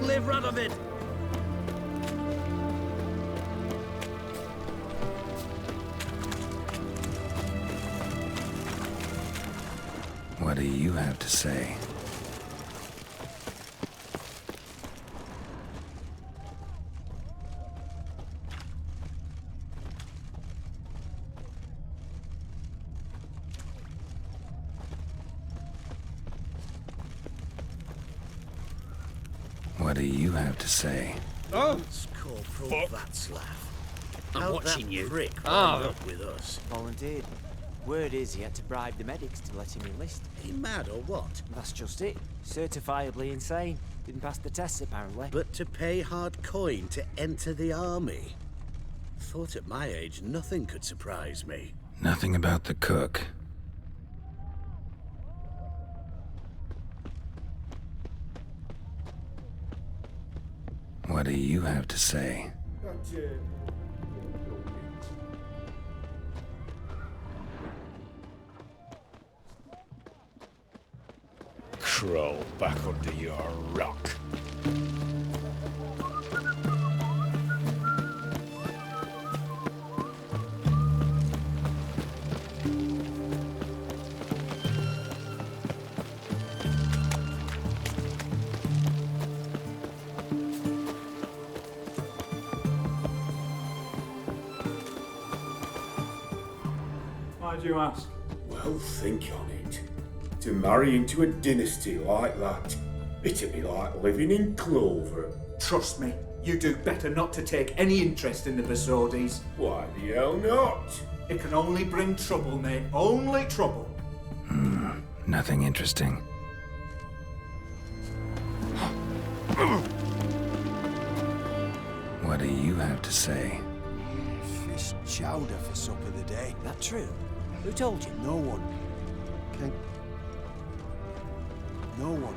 Long live Radovid! What do you have to say? What do you have to say? Oh! It's Corporal Václav. I'm watching you. Prick up with us. Volunteered. Word is he had to bribe the medics to let him enlist. He mad or what? That's just it. Certifiably insane. Didn't pass the tests, apparently. But to pay hard coin to enter the army? Thought at my age nothing could surprise me. Nothing about the cook. What do you have to say? Crawl back under your rock. Why'd you ask? Well, think on it. To marry into a dynasty like that, it'd be like living in clover. Trust me, you do better not to take any interest in the Besodis. Why the hell not? It can only bring trouble, mate. Only trouble. Nothing interesting. What do you have to say? Fish chowder for supper the day. That true? Who told you? No one. No one.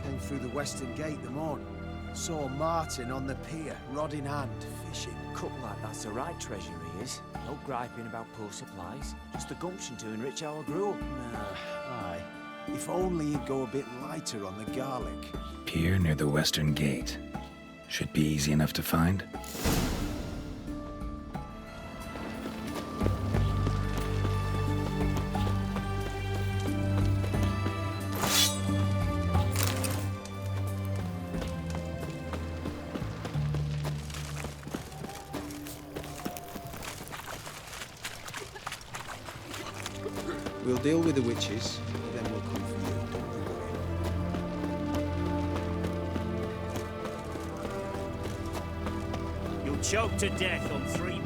Came through the western gate the morn. Saw Martin on the pier, rod in hand, fishing. Cook like that's the right treasure he is. No griping about poor supplies. Just the gumption to enrich our group. Nah, aye. If only he'd go a bit lighter on the garlic. Pier near the western gate. Should be easy enough to find. We'll deal with the witches, then we'll come for you. Don't you worry. You'll choke to death on £3.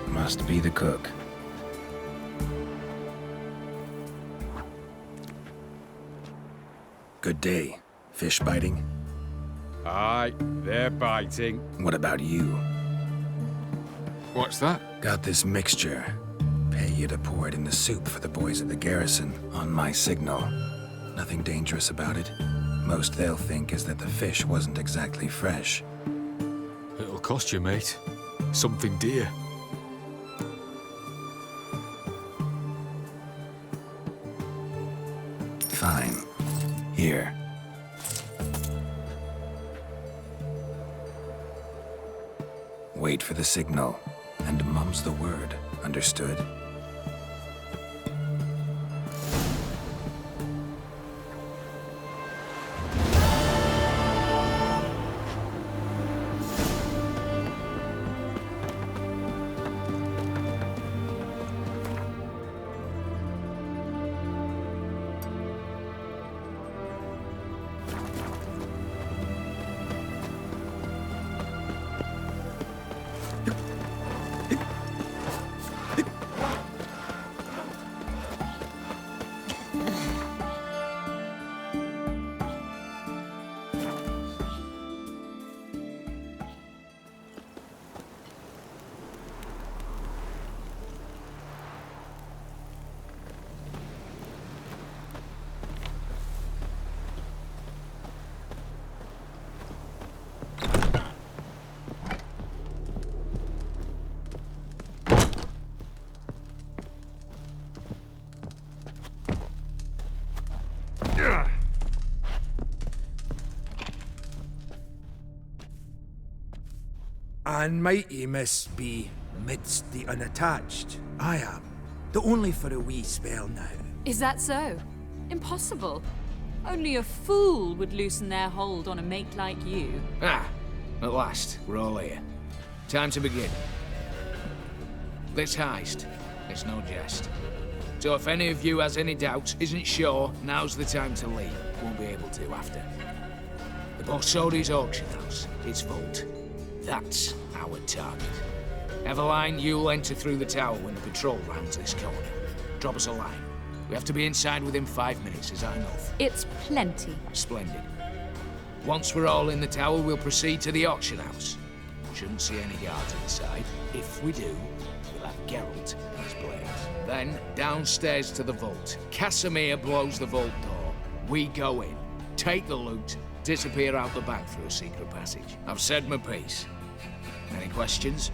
Must be the cook. Good day. Fish biting? Aye, they're biting. What about you? What's that? Got this mixture. Pay you to pour it in the soup for the boys at the garrison, on my signal. Nothing dangerous about it. Most they'll think is that the fish wasn't exactly fresh. It'll cost you, mate. Something dear. Fine. Here. Wait for the signal, and mum's the word. Understood? And mighty must be midst the unattached. I am. Though only for a wee spell now. Is that so? Impossible. Only a fool would loosen their hold on a mate like you. Ah, at last, we're all here. Time to begin. This heist, it's no jest. So if any of you has any doubts, isn't sure, now's the time to leave. Won't be able to after. The Borsodi's auction house, its vault. That's our target. Eveline, you'll enter through the tower when the patrol rounds this corner. Drop us a line. We have to be inside within 5 minutes, is that enough? It's plenty. Splendid. Once we're all in the tower, we'll proceed to the auction house. Shouldn't see any guards inside. If we do, we'll have Geralt and his blades. Then, downstairs to the vault. Casimir blows the vault door. We go in, take the loot, disappear out the back through a secret passage. I've said my piece. Any questions?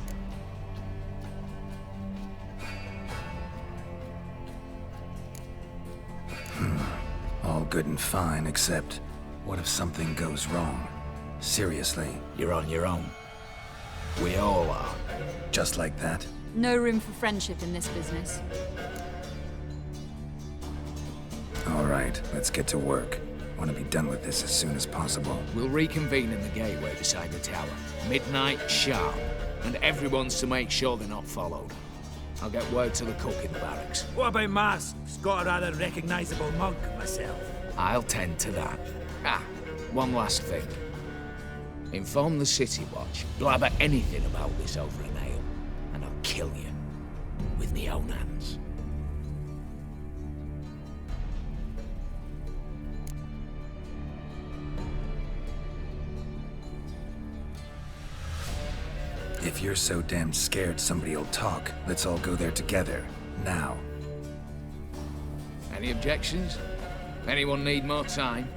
All good and fine, except what if something goes wrong? Seriously. You're on your own. We all are. Just like that? No room for friendship in this business. All right, let's get to work. Want to be done with this as soon as possible. We'll reconvene in the gateway beside the tower. Midnight sharp. And everyone's to make sure they're not followed. I'll get word to the cook in the barracks. What about masks? Got a rather recognizable monk myself. I'll tend to that. Ah, one last thing. Inform the City Watch. Blabber anything about this over an ale, and I'll kill you. With me own hands. If you're so damn scared somebody'll talk, let's all go there together. Now. Any objections? Anyone need more time?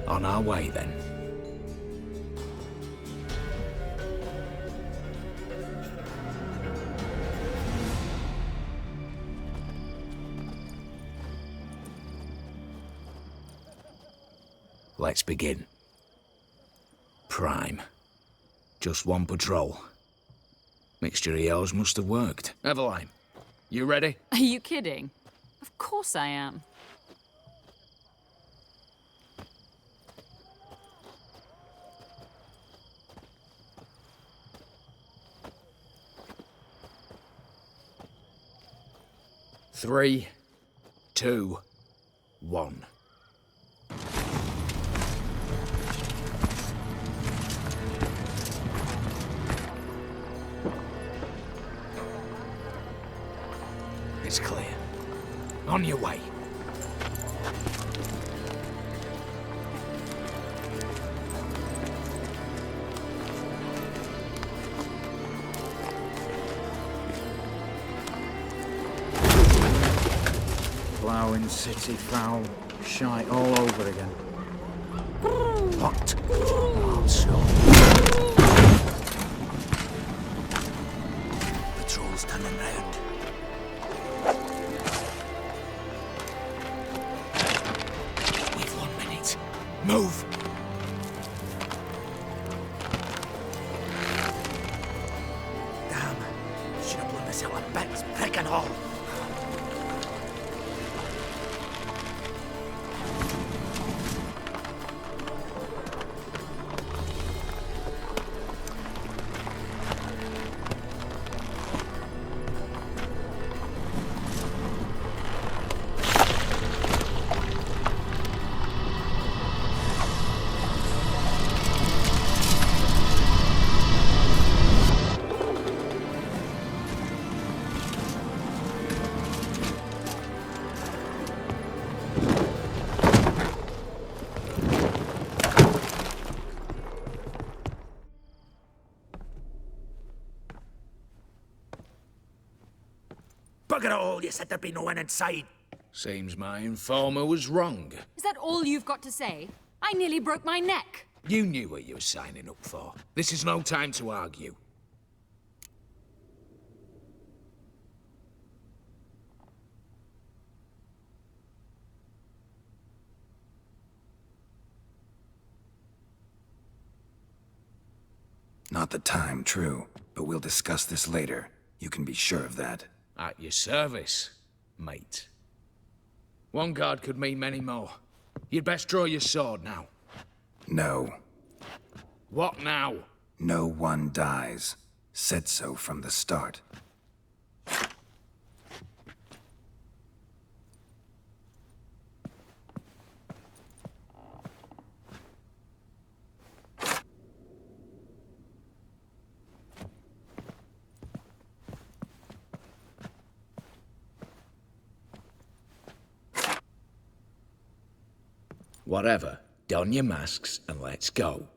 On our way, then. Let's begin. Prime. Just one patrol. Mixture of yours must have worked. Eveline, you ready? Are you kidding? Of course I am. Three, 2, 1. It's clear. On your way. Ploughing city foul, shite all over again. What? Oh, so. Patrol's turning round. That's our best pick and all. Bugger it all, you said there'd be no one inside. Seems my informer was wrong. Is that all you've got to say? I nearly broke my neck. You knew what you were signing up for. This is no time to argue. Not the time, true. But we'll discuss this later. You can be sure of that. At your service, mate. One guard could mean many more. You'd best draw your sword now. No. What now? No one dies. Said so from the start. Whatever. Don your masks and let's go.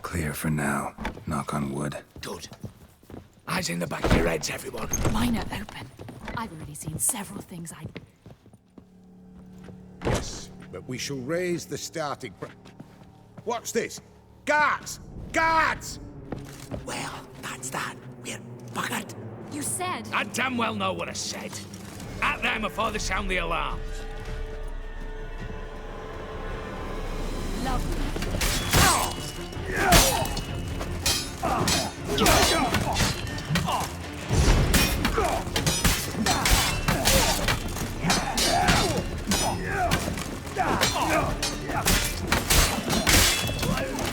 Clear for now. Knock on wood. Good. Eyes in the back of your heads, everyone. Mine are open. I've already seen several things I... Yes, but we shall raise the starting... What's this? Guards! Guards! Well, that's that. We're buggered. You said... I damn well know what I said. At them before they sound the alarms. Lovely.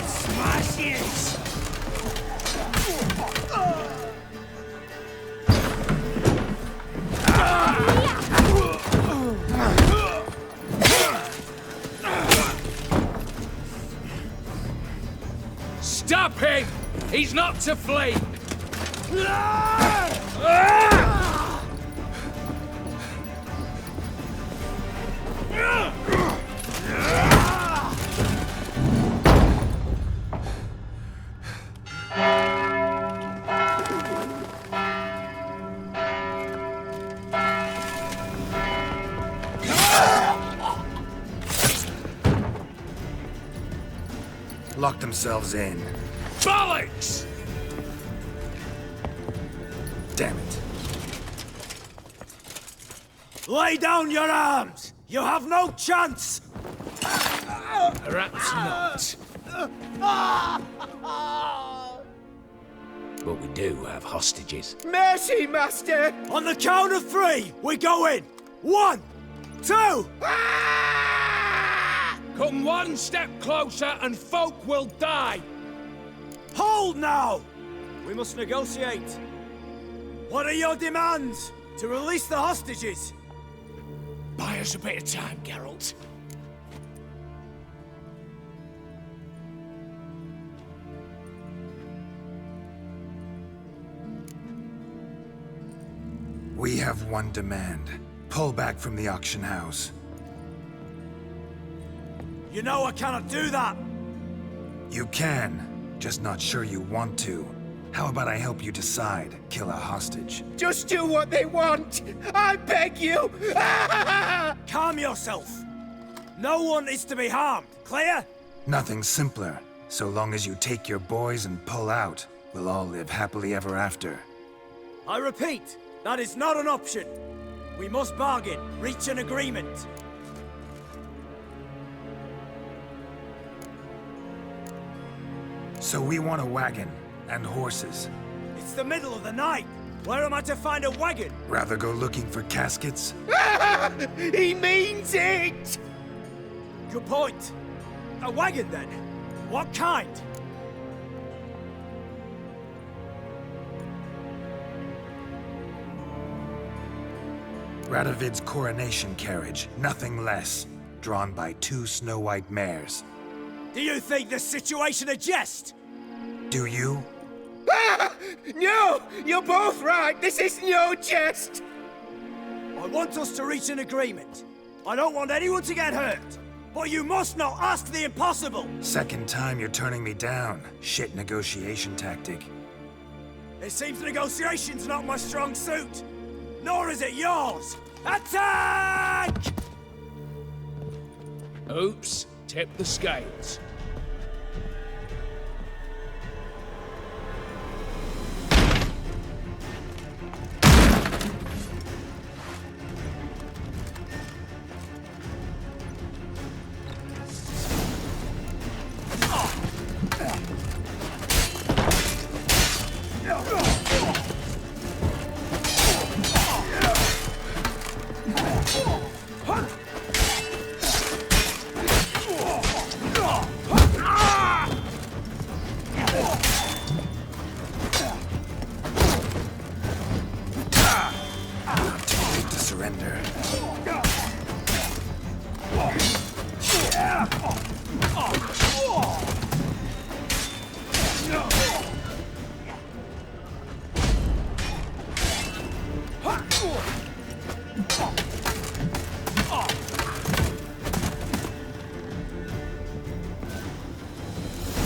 Smashes! Stop him! He's not to flee! Lock themselves in. Bollocks! Damn it. Lay down your arms! You have no chance! Perhaps not. But we do have hostages. Mercy, Master! On the count of 3, we go in! 1, 2... Come one step closer and folk will die! Hold now! We must negotiate. What are your demands? To release the hostages? Buy us a bit of time, Geralt. We have one demand. Pull back from the auction house. You know I cannot do that! You can, just not sure you want to. How about I help you decide? Kill a hostage. Just do what they want! I beg you! Calm yourself. No one is to be harmed. Clear? Nothing simpler. So long as you take your boys and pull out, we'll all live happily ever after. I repeat, that is not an option. We must bargain, reach an agreement. So we want a wagon and horses. It's the middle of the night. Where am I to find a wagon? Rather go looking for caskets? He means it! Good point. A wagon, then? What kind? Radovid's coronation carriage, nothing less. Drawn by 2 snow-white mares. Do you think this situation a jest? Do you? No! You're both right! This is no jest! I want us to reach an agreement. I don't want anyone to get hurt. But you must not ask the impossible! Second time you're turning me down. Shit negotiation tactic. It seems negotiation's not my strong suit. Nor is it yours! Attack! Oops, tip the scales.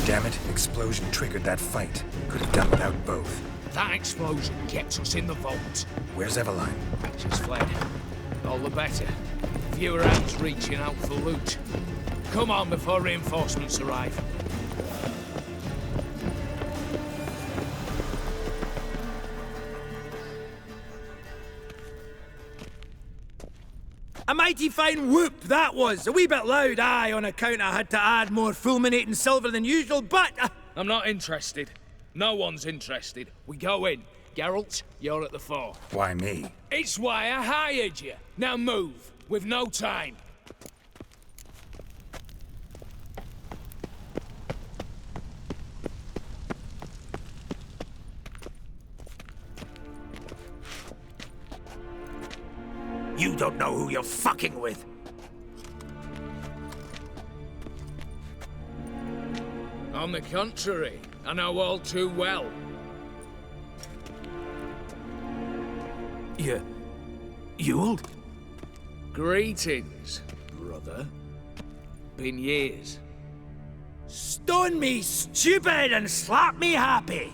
Damn it, explosion triggered that fight. Could have done without both. That explosion kept us in the vault. Where's Eveline? She's fled. All the better. Fewer hands reaching out for loot. Come on before reinforcements arrive. A mighty fine whoop that was. A wee bit loud, aye, on account I had to add more fulminating silver than usual, but... I'm not interested. No one's interested. We go in. Geralt, you're at the fore. Why me? It's why I hired you. Now move. We've no time. You don't know who you're fucking with. On the contrary, I know all too well. Ewald? Greetings, brother. Been years. Stone me stupid and slap me happy.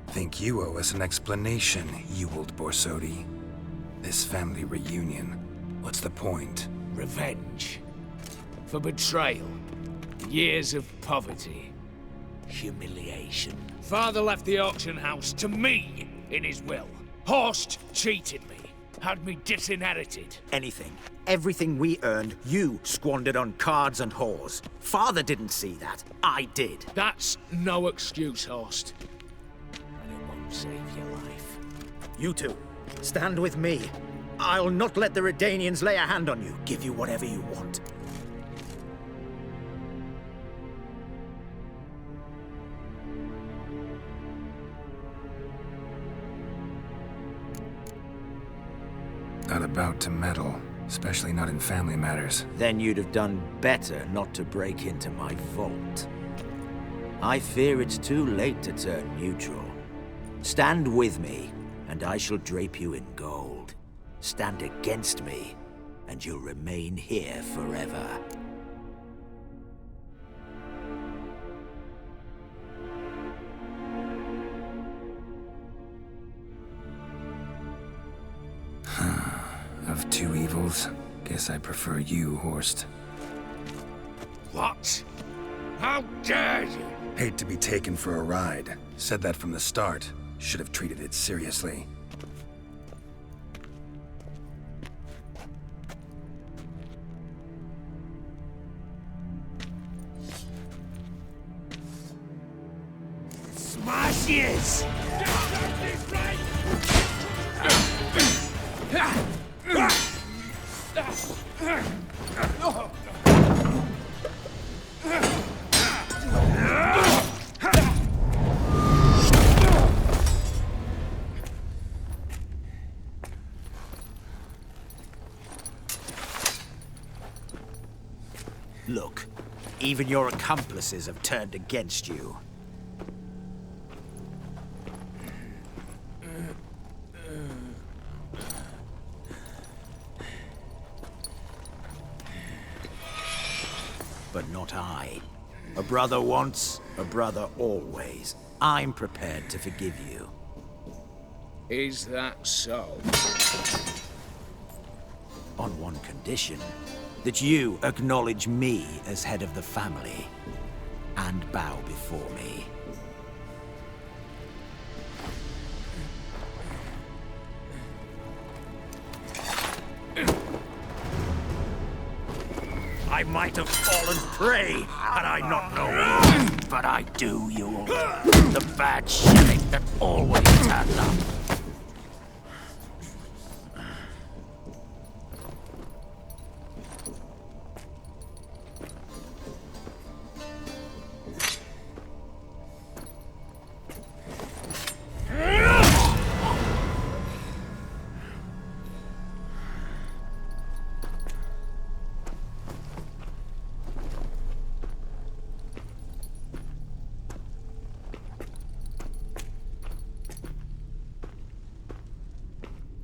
Think you owe us an explanation, Ewald Borsodi. This family reunion. What's the point? Revenge. For betrayal. Years of poverty. Humiliation. Father left the auction house to me in his will. Horst cheated me. Had me disinherited. Anything. Everything we earned, you squandered on cards and whores. Father didn't see that. I did. That's no excuse, Horst. And it won't save your life. You two, stand with me. I'll not let the Redanians lay a hand on you. Give you whatever you want. Not about to meddle, especially not in family matters. Then you'd have done better not to break into my vault. I fear it's too late to turn neutral. Stand with me, and I shall drape you in gold. Stand against me, and you'll remain here forever. Of two evils, guess I prefer you, Horst. What? How dare you? Hate to be taken for a ride. Said that from the start. Should have treated it seriously. Smash yes! Look, even your accomplices have turned against you. But not I. A brother once, a brother always. I'm prepared to forgive you. Is that so? On one condition. That you acknowledge me as head of the family. And bow before me. I might have fallen prey had I not known. But I do, you all. The bad sheriff that always turns up.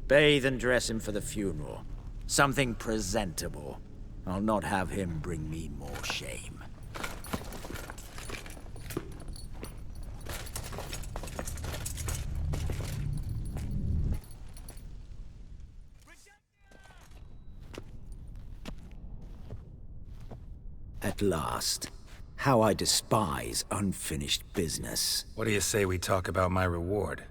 Bathe and dress him for the funeral. Something presentable. I'll not have him bring me more shame. At last. How I despise unfinished business. What do you say we talk about my reward?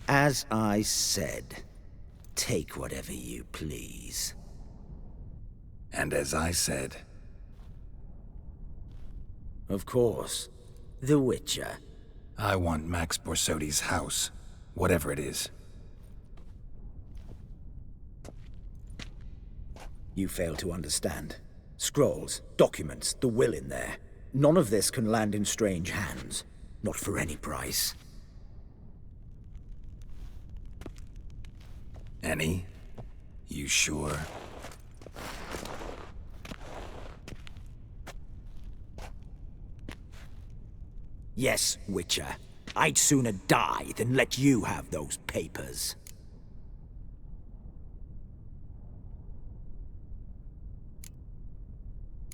As I said, take whatever you please. And as I said... Of course. The Witcher. I want Max Borsodi's house. Whatever it is. You fail to understand. Scrolls, documents, the will in there. None of this can land in strange hands. Not for any price. Any? You sure? Yes, Witcher. I'd sooner die than let you have those papers.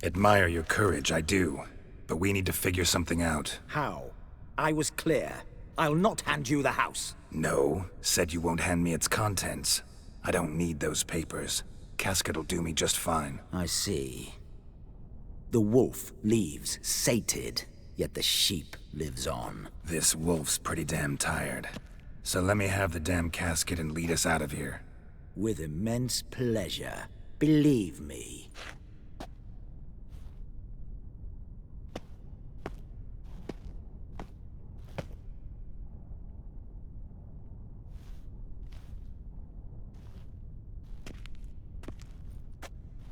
Admire your courage, I do. But we need to figure something out. How? I was clear. I'll not hand you the house. No, said you won't hand me its contents. I don't need those papers. Casket'll do me just fine. I see. The wolf leaves sated, yet the sheep lives on. This wolf's pretty damn tired. So let me have the damn casket and lead us out of here. With immense pleasure. Believe me.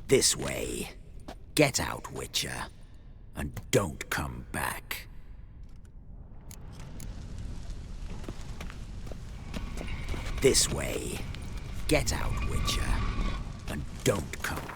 This way. Get out, Witcher. And don't come back. This way. Get out, Witcher. And don't come back.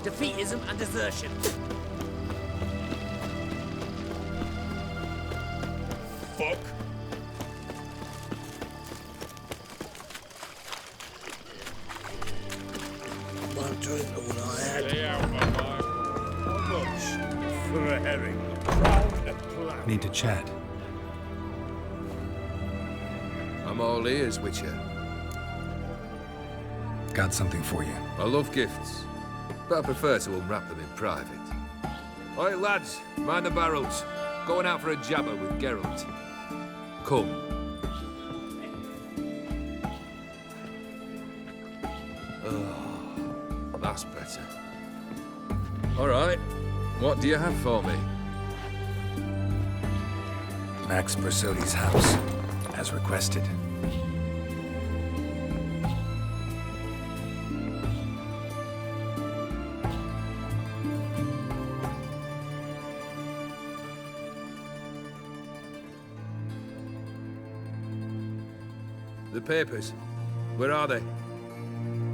defeatism and desertion. Fuck. My drink all I had. Stay out, my boy. How much for a herring? Crown and plough. Need to chat. I'm all ears, Witcher. Got something for you. I love gifts, but I prefer to unwrap them in private. Oi, lads, mind the barrels. Going out for a jabber with Geralt. Come. Oh, that's better. All right, what do you have for me? Max Bersodi's house, as requested. The papers, where are they?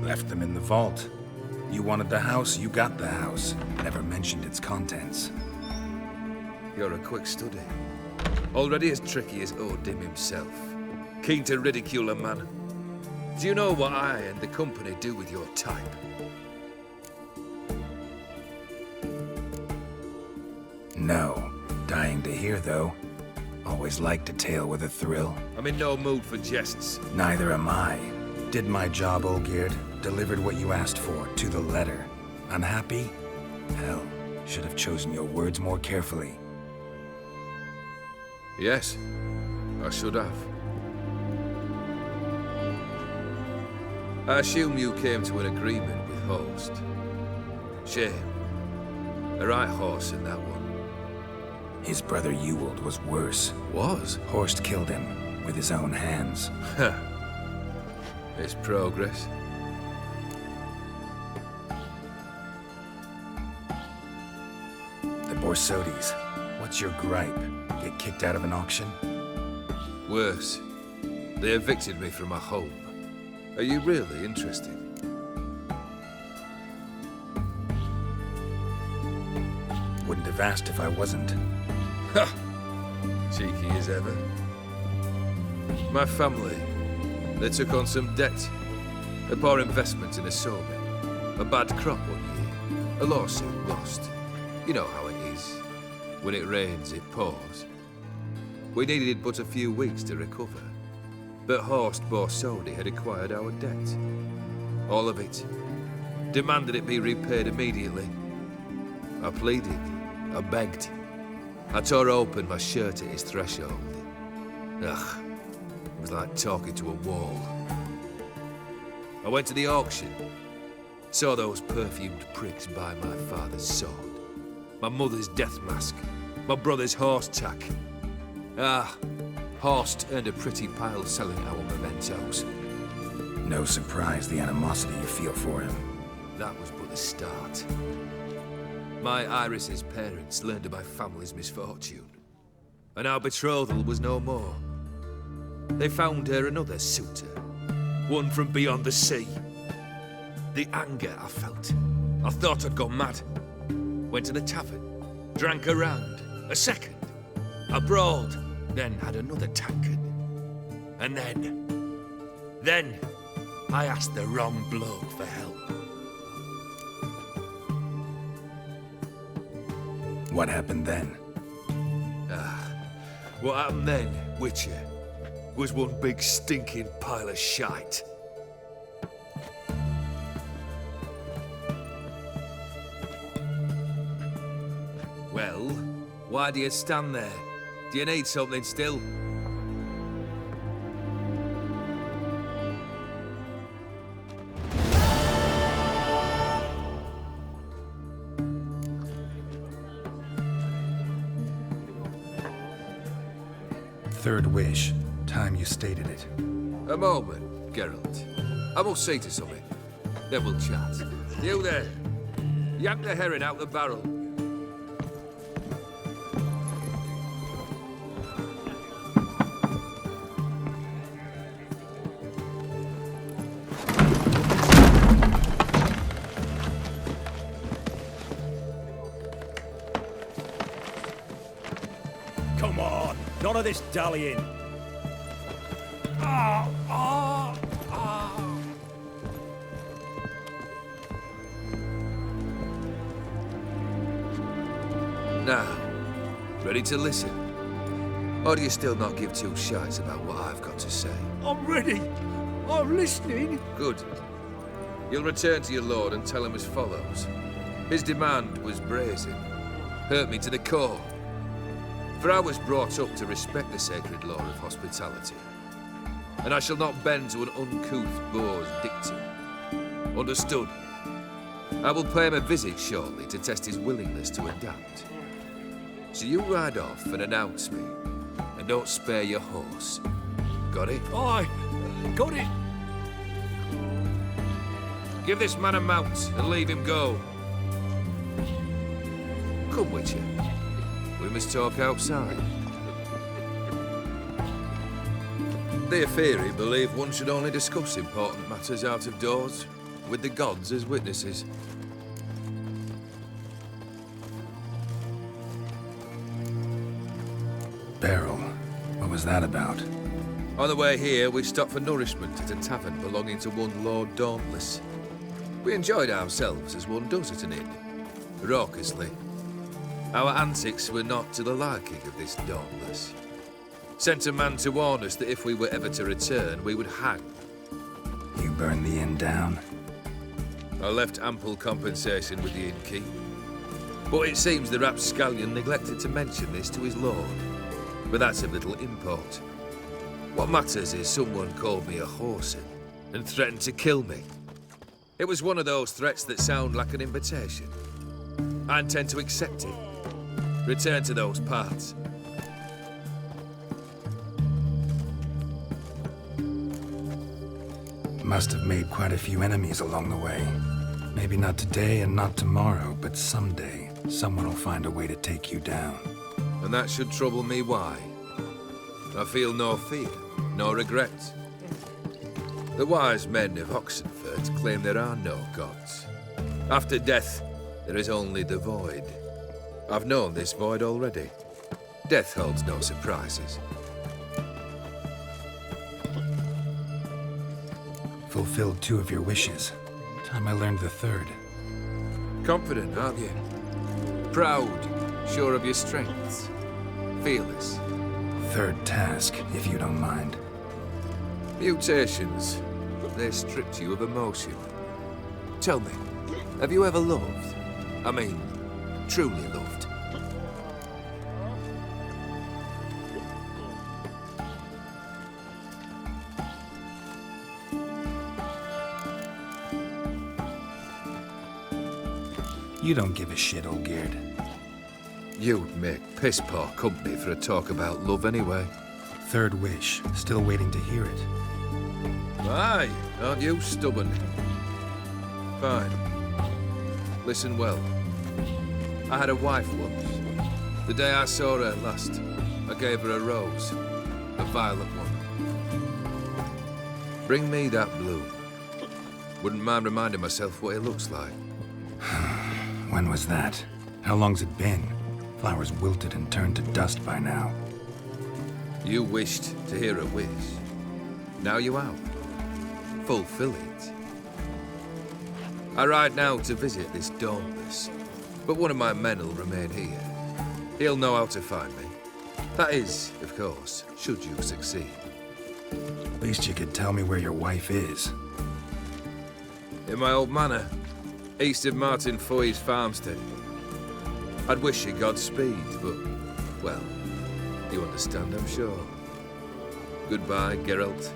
Left them in the vault. You wanted the house, you got the house. Never mentioned its contents. You're a quick study. Already as tricky as Odin himself. Keen to ridicule a man. Do you know what I and the company do with your type? No. Dying to hear, though. Always liked a tale with a thrill. I'm in no mood for jests. Neither am I. Did my job, Olgierd. Delivered what you asked for, to the letter. Unhappy? Hell, should have chosen your words more carefully. Yes, I should have. I assume you came to an agreement with Host. Shame. A right horse in that one. His brother Ewald was worse. Was? Horst killed him with his own hands. It's progress. The Borsodis. What's your gripe? Get kicked out of an auction? Worse. They evicted me from my home. Are you really interested? Wouldn't have asked if I wasn't. Ha! Cheeky as ever. My family, they took on some debt. A poor investment in a sawmill. A bad crop one year. A lawsuit lost. You know how it is. When it rains, it pours. We needed but a few weeks to recover. But Horst Borsodi had acquired our debt. All of it. Demanded it be repaid immediately. I pleaded. I begged. I tore open my shirt at his threshold. Ugh. It was like talking to a wall. I went to the auction. Saw those perfumed pricks buy my father's sword. My mother's death mask. My brother's horse tack. Ah, Horst earned a pretty pile selling our mementos. No surprise the animosity you feel for him. That was but the start. My Iris's parents learned of my family's misfortune. And our betrothal was no more. They found her another suitor. One from beyond the sea. The anger I felt. I thought I'd gone mad. Went to the tavern. Drank a round. A second. I brawled. Then had another tankard. And then I asked the wrong bloke for help. What happened then? What happened then, Witcher, was one big stinking pile of shite. Well, why do you stand there? Do you need something still? Third wish. Time you stated it. A moment, Geralt. I must see to something. Then we'll chat. You there. Yank the herring out the barrel. on, none of this dallying. Now, ready to listen? Or do you still not give two shites about what I've got to say? I'm ready. I'm listening. Good. You'll return to your lord and tell him as follows. His demand was brazen. Hurt me to the core. For I was brought up to respect the sacred law of hospitality. And I shall not bend to an uncouth boor's dictum. Understood? I will pay him a visit shortly to test his willingness to adapt. So you ride off and announce me. And don't spare your horse. Got it? Aye, got it. Give this man a mount and leave him go. Come, Witcher. We must talk outside. The Aetheri believe one should only discuss important matters out of doors, with the gods as witnesses. Beryl, what was that about? On the way here, we stopped for nourishment at a tavern belonging to one Lord Dauntless. We enjoyed ourselves as one does at an inn, raucously. Our antics were not to the liking of this Dauntless. Sent a man to warn us that if we were ever to return, we would hang. You burned the inn down? I left ample compensation with the innkeep. But it seems the rapscallion neglected to mention this to his lord. But that's of little import. What matters is someone called me a whoreson and threatened to kill me. It was one of those threats that sound like an invitation. I intend to accept it. Return to those parts. Must have made quite a few enemies along the way. Maybe not today and not tomorrow, but someday, someone will find a way to take you down. And that should trouble me why? I feel no fear, no regret. The wise men of Oxenfurt claim there are no gods. After death, there is only the void. I've known this void already. Death holds no surprises. Fulfilled 2 of your wishes. Time I learned the 3rd. Confident, aren't you? Proud, sure of your strengths. Fearless. 3rd task, if you don't mind. Mutations. They stripped you of emotion. Tell me, have you ever loved? I mean, truly loved? You don't give a shit, Olgierd. You'd make piss-poor company for a talk about love anyway. 3rd wish. Still waiting to hear it. Aye, aren't you stubborn? Fine. Listen well. I had a wife once. The day I saw her last, I gave her a rose. A violet one. Bring me that bloom. Wouldn't mind reminding myself what it looks like. When was that? How long's it been? Flowers wilted and turned to dust by now. You wished to hear a wish. Now you have. Fulfill it. I ride now to visit this Dauntless, but one of my men will remain here. He'll know how to find me. That is, of course, should you succeed. At least you could tell me where your wife is. In my old manor, east of Martin Foy's farmstead. I'd wish you Godspeed, but, well, you understand, I'm sure. Goodbye, Geralt.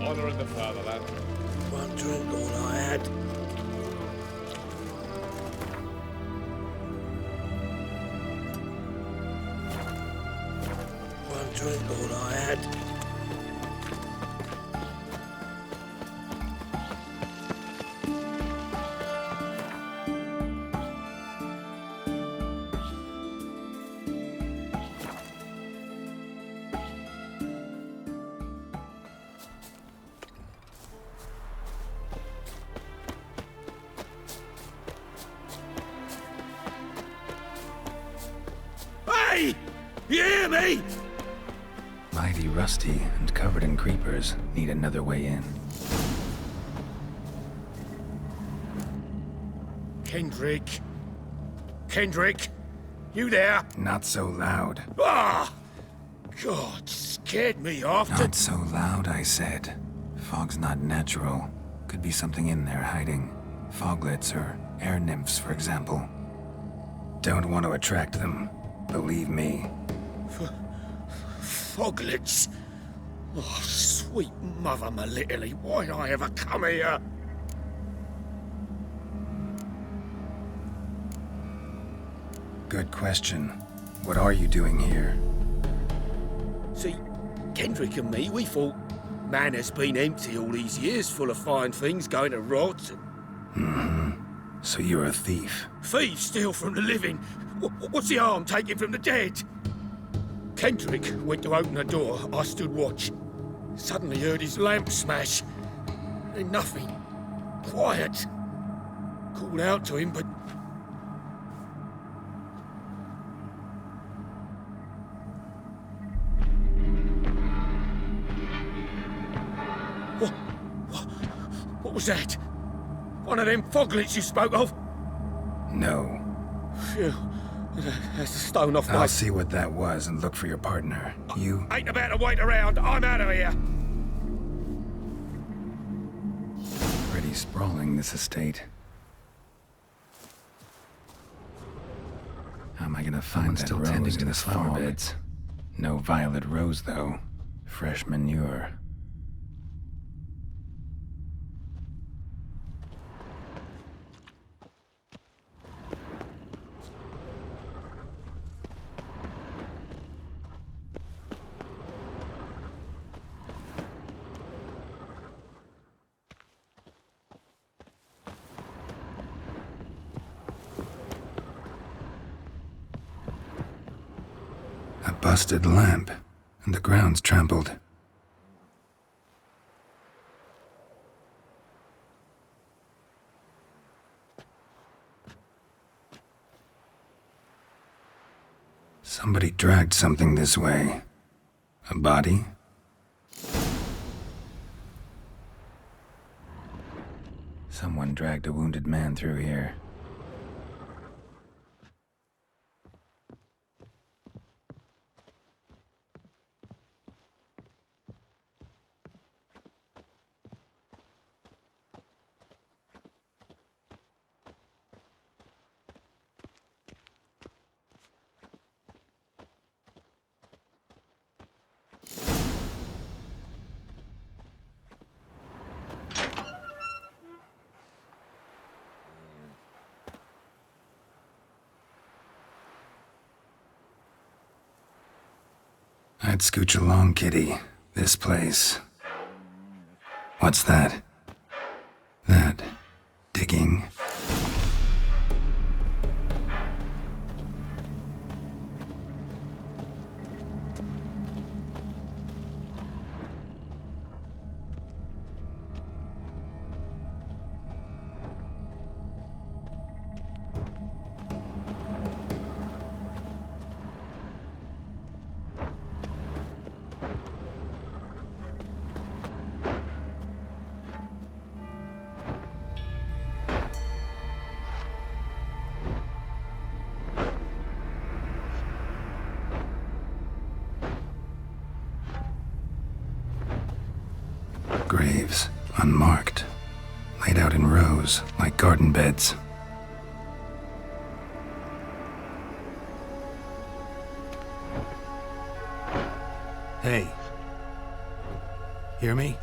Honor in the fatherland. One drink all I had. One drink all I had. You hear me? Mighty rusty and covered in creepers. Need another way in. Kendrick? Kendrick? You there? Not so loud. Ah! God, scared me off. Not so loud, I said. Fog's not natural. Could be something in there hiding. Foglets or air nymphs, for example. Don't want to attract them. Believe me. Foglets? Oh, sweet mother, my little, why'd I ever come here? Good question. What are you doing here? See, Kendrick and me, we thought Manor's been empty all these years, full of fine things going to rot. So you're a thief? Thieves steal from the living. What's the harm taking from the dead? Kendrick went to open the door. I stood watch. Suddenly heard his lamp smash. Then nothing. Quiet. Called out to him, but... What was that? One of them foglets you spoke of? No. Phew. That's a stone off my... I'll see what that was and look for your partner. You... Ain't about to wait around. I'm out of here. Pretty sprawling, this estate. How am I gonna find that still rose tending to in the this flower fog? beds? No violet rose, though. Fresh manure. A busted lamp, and the ground's trampled. Somebody dragged something this way. A body? Someone dragged a wounded man through here. I'd scooch along, kitty. This place. What's that? That. Digging. Graves, unmarked, laid out in rows like garden beds. Hey. Hear me?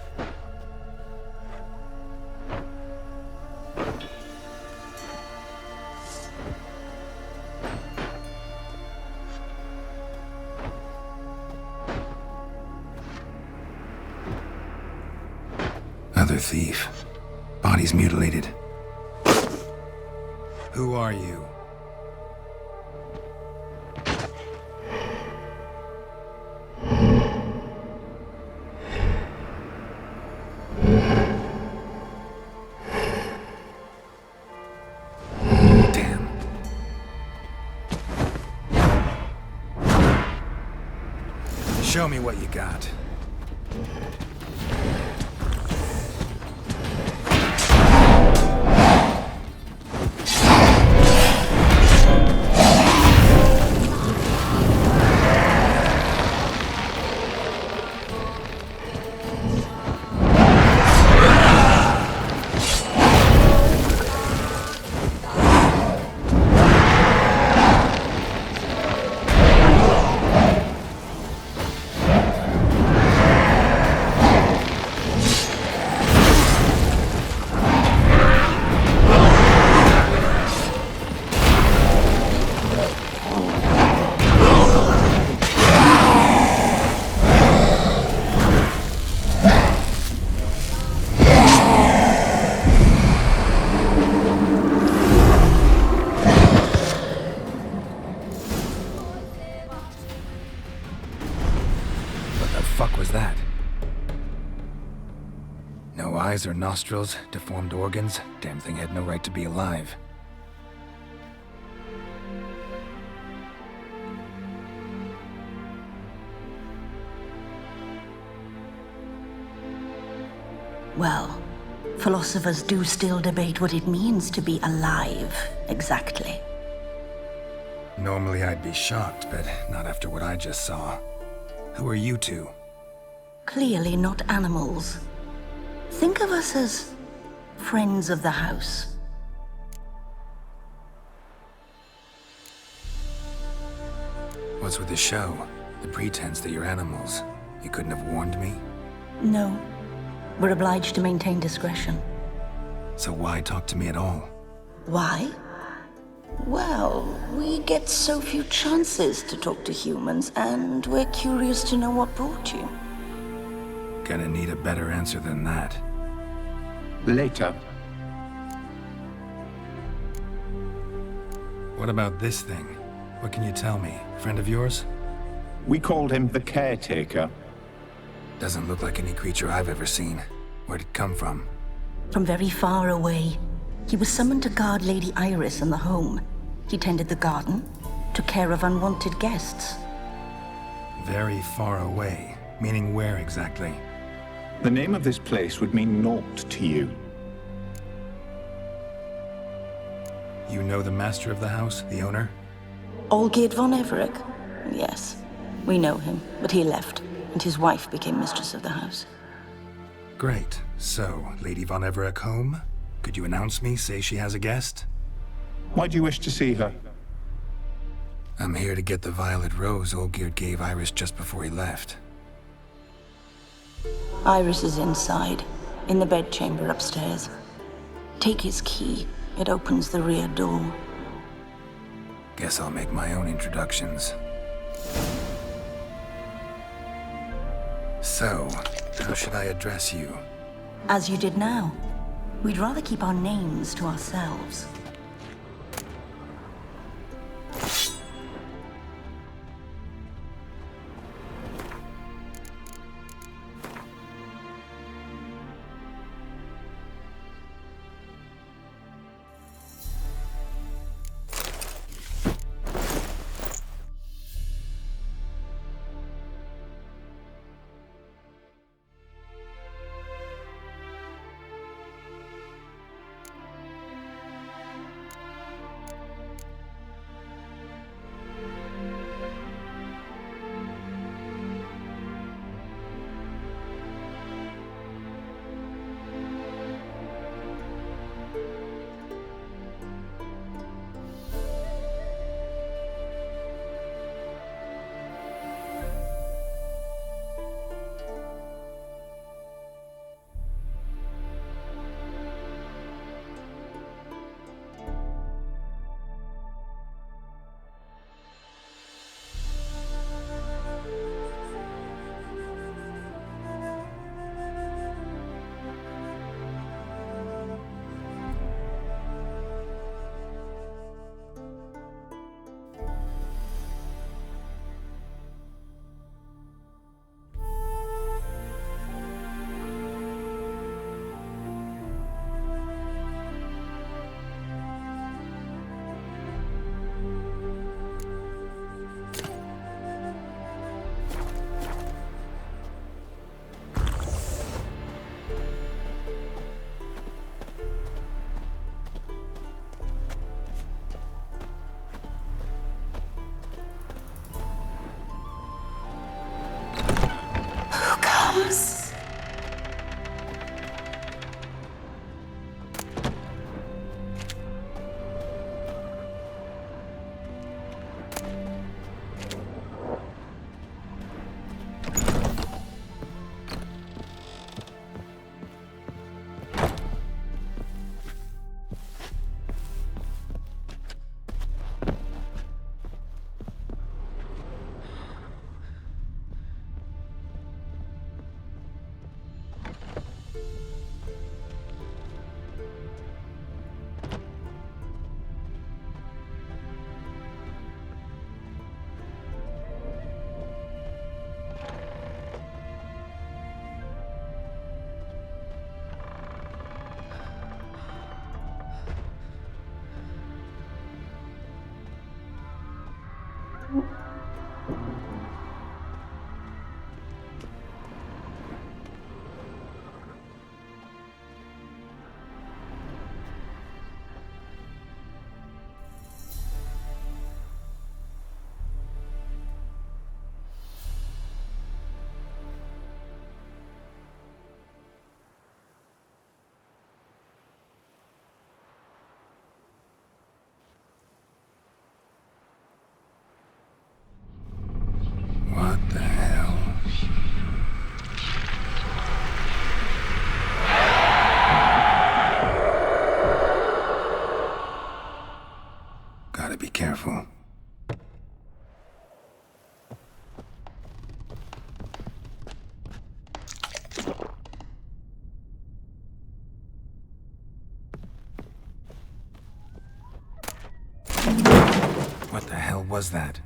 Other thief. Body's mutilated. Who are you? Show me what you got. Or nostrils, deformed organs. Damn thing had no right to be alive. Well, philosophers do still debate what it means to be alive, exactly. Normally I'd be shocked, but not after what I just saw. Who are you two? Clearly not animals. Think of us as friends of the house. What's with the show? The pretense that you're animals. You couldn't have warned me? No. We're obliged to maintain discretion. So why talk to me at all? Why? Well, we get so few chances to talk to humans, and we're curious to know what brought you. Gonna need a better answer than that. Later. What about this thing? What can you tell me? Friend of yours? We called him the Caretaker. Doesn't look like any creature I've ever seen. Where'd it come from? From very far away. He was summoned to guard Lady Iris in the home. He tended the garden, took care of unwanted guests. Very far away? Meaning where exactly? The name of this place would mean naught to you. You know the master of the house, the owner? Olgierd von Everec? Yes. We know him, but he left, and his wife became mistress of the house. Great. So, Lady von Everec home? Could you announce me, say she has a guest? Why do you wish to see her? I'm here to get the violet rose Olgierd gave Iris just before he left. Iris is inside, in the bedchamber upstairs. Take his key. It opens the rear door. Guess I'll make my own introductions. So, how should I address you? As you did now. We'd rather keep our names to ourselves. What was that?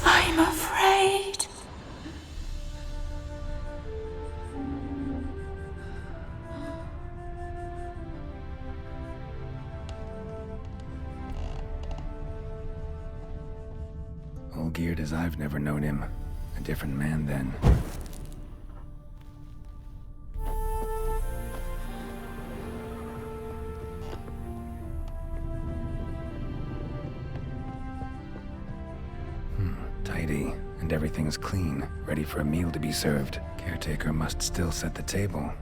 I'm afraid. All geared as I've never known him. A different man then. Tidy, and everything's clean, ready for a meal to be served. Caretaker must still set the table.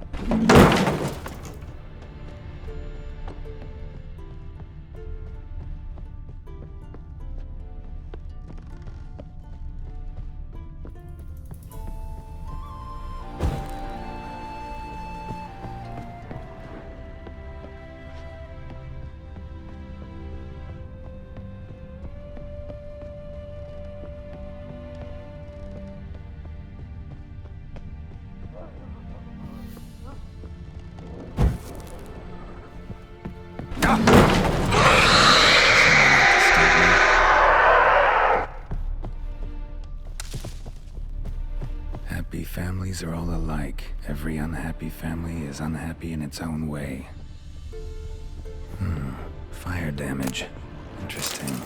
Happy families are all alike. Every unhappy family is unhappy in its own way. Fire damage. Interesting.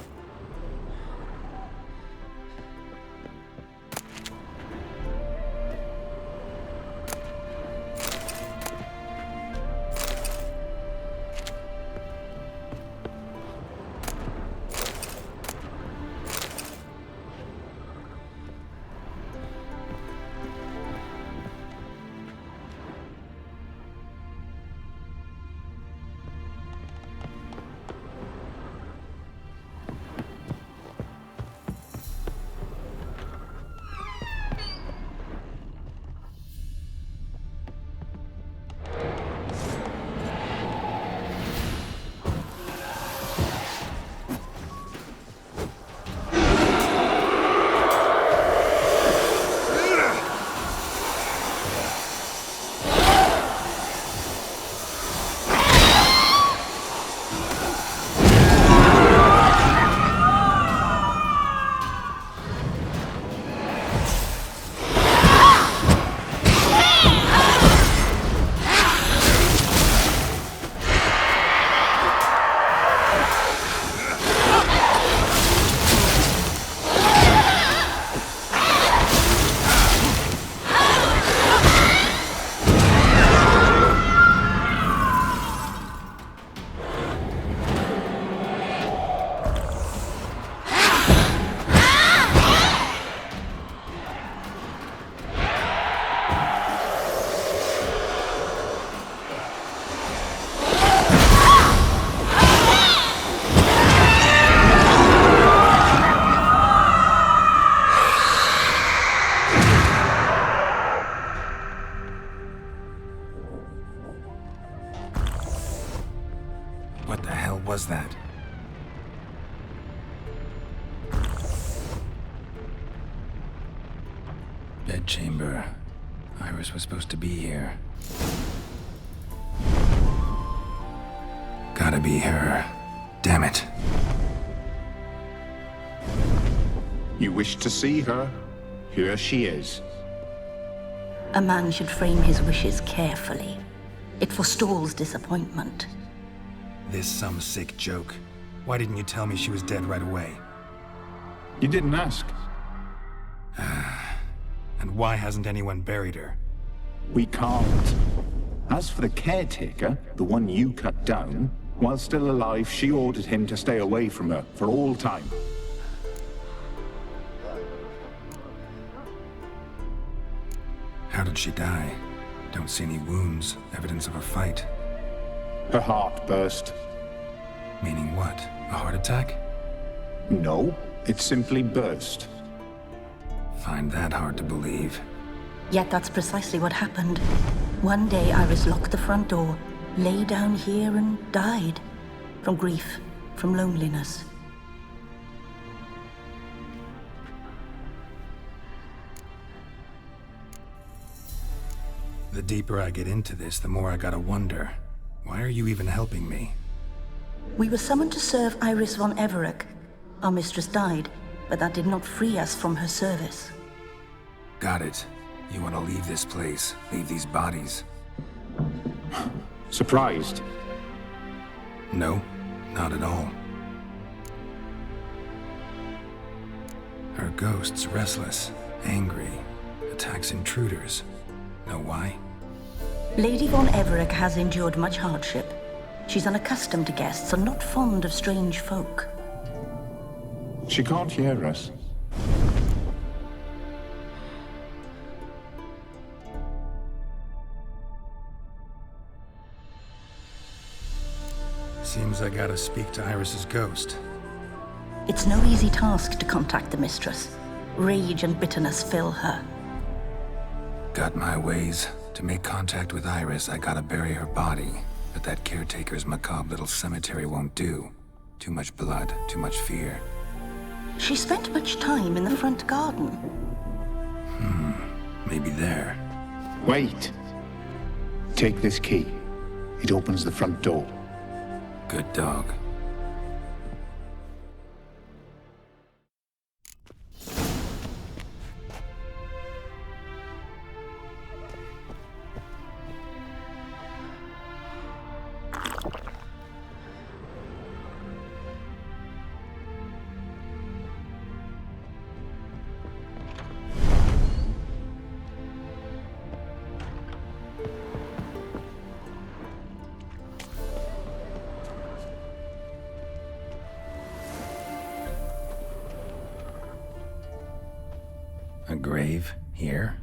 was that? Bedchamber. Iris was supposed to be here. Gotta be her. Damn it. You wish to see her? Here she is. A man should frame his wishes carefully. It forestalls disappointment. This some sick joke. Why didn't you tell me she was dead right away? You didn't ask. And why hasn't anyone buried her? We can't. As for the caretaker, the one you cut down, while still alive, she ordered him to stay away from her for all time. How did she die? Don't see any wounds, evidence of a fight. Her heart burst. Meaning what? A heart attack? No, it simply burst. Find that hard to believe. Yet that's precisely what happened. One day Iris locked the front door, lay down here and died. From grief, from loneliness. The deeper I get into this, the more I gotta wonder. Why are you even helping me? We were summoned to serve Iris von Everec. Our mistress died, but that did not free us from her service. Got it. You want to leave this place, leave these bodies. Surprised? No, not at all. Her ghost's restless, angry, attacks intruders. Know why? Lady von Everec has endured much hardship. She's unaccustomed to guests and not fond of strange folk. She can't hear us. Seems I gotta speak to Iris's ghost. It's no easy task to contact the mistress. Rage and bitterness fill her. Got my ways. To make contact with Iris, I gotta bury her body. But that caretaker's macabre little cemetery won't do. Too much blood, too much fear. She spent much time in the front garden. Maybe there. Wait. Take this key. It opens the front door. Good dog. A grave here?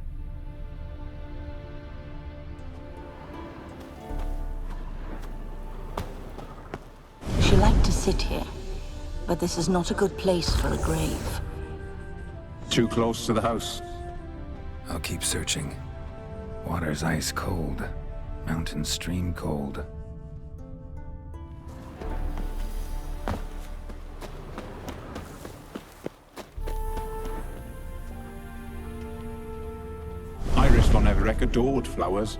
She liked to sit here, but this is not a good place for a grave. Too close to the house. I'll keep searching. Water's ice cold. Mountain stream cold. Iris von Everec adored flowers.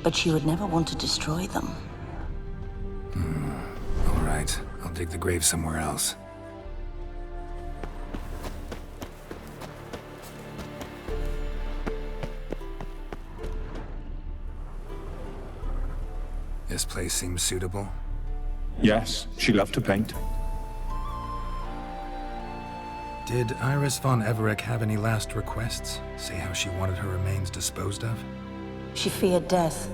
But she would never want to destroy them. All right, I'll dig the grave somewhere else. This place seems suitable. Yes, she loved to paint. Did Iris von Everec have any last requests? Say how she wanted her remains disposed of? She feared death,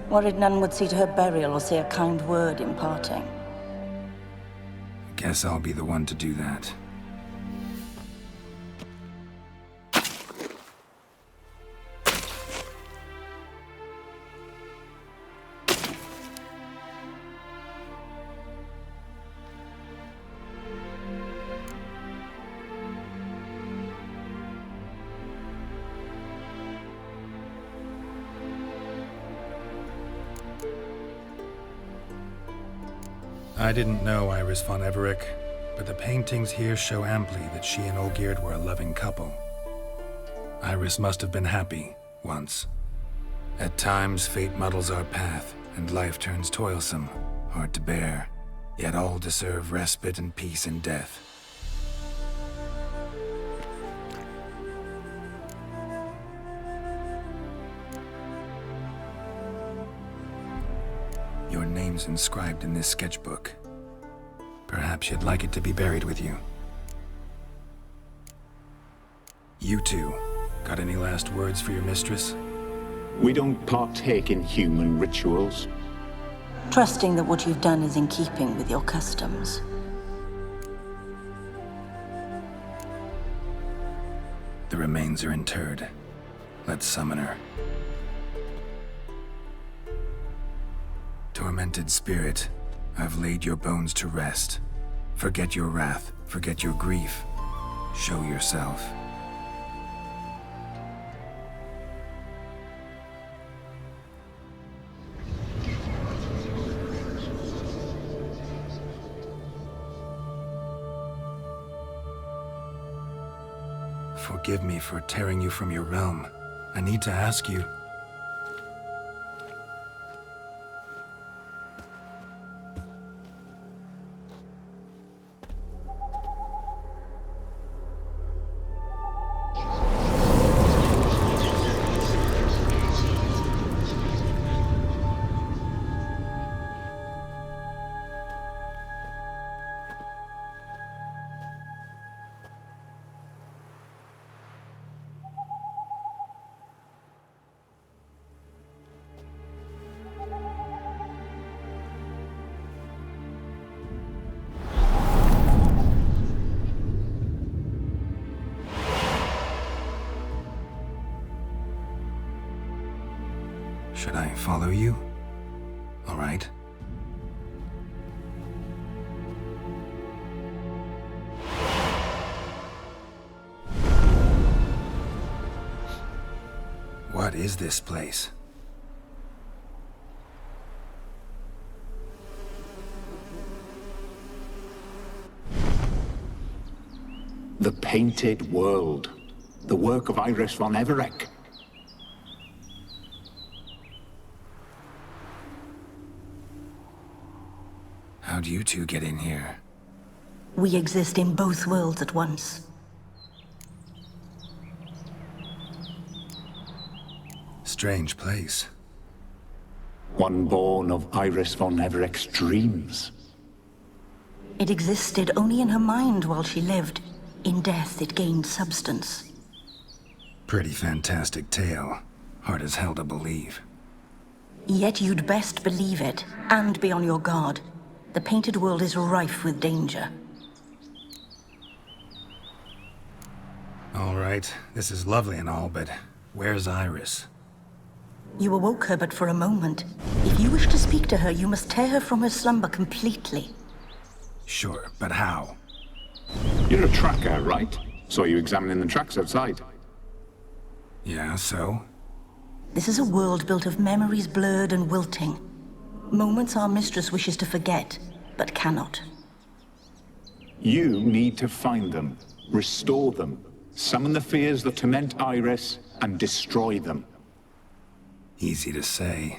worried none would see to her burial or say a kind word in parting. Guess I'll be the one to do that. I didn't know Iris von Everec, but the paintings here show amply that she and Olgierd were a loving couple. Iris must have been happy, once. At times, fate muddles our path, and life turns toilsome, hard to bear. Yet all deserve respite and peace in death. Your name's inscribed in this sketchbook. Perhaps you'd like it to be buried with you. You two, got any last words for your mistress? We don't partake in human rituals. Trusting that what you've done is in keeping with your customs. The remains are interred. Let's summon her. Tormented spirit, I've laid your bones to rest. Forget your wrath, forget your grief. Show yourself. Forgive me for tearing you from your realm. I need to ask you. Should I follow you? All right. What is this place? The Painted World. The work of Iris von Everec. How'd you two get in here? We exist in both worlds at once. Strange place. One born of Iris von Everec's dreams. It existed only in her mind while she lived. In death, it gained substance. Pretty fantastic tale. Hard as hell to believe. Yet you'd best believe it, and be on your guard. The Painted World is rife with danger. All right, this is lovely and all, but where's Iris? You awoke her but for a moment. If you wish to speak to her, you must tear her from her slumber completely. Sure, but how? You're a tracker, right? Saw you examining the tracks outside. Yeah, so? This is a world built of memories blurred and wilting. Moments our mistress wishes to forget, but cannot. You need to find them, restore them, summon the fears that torment Iris, and destroy them. Easy to say.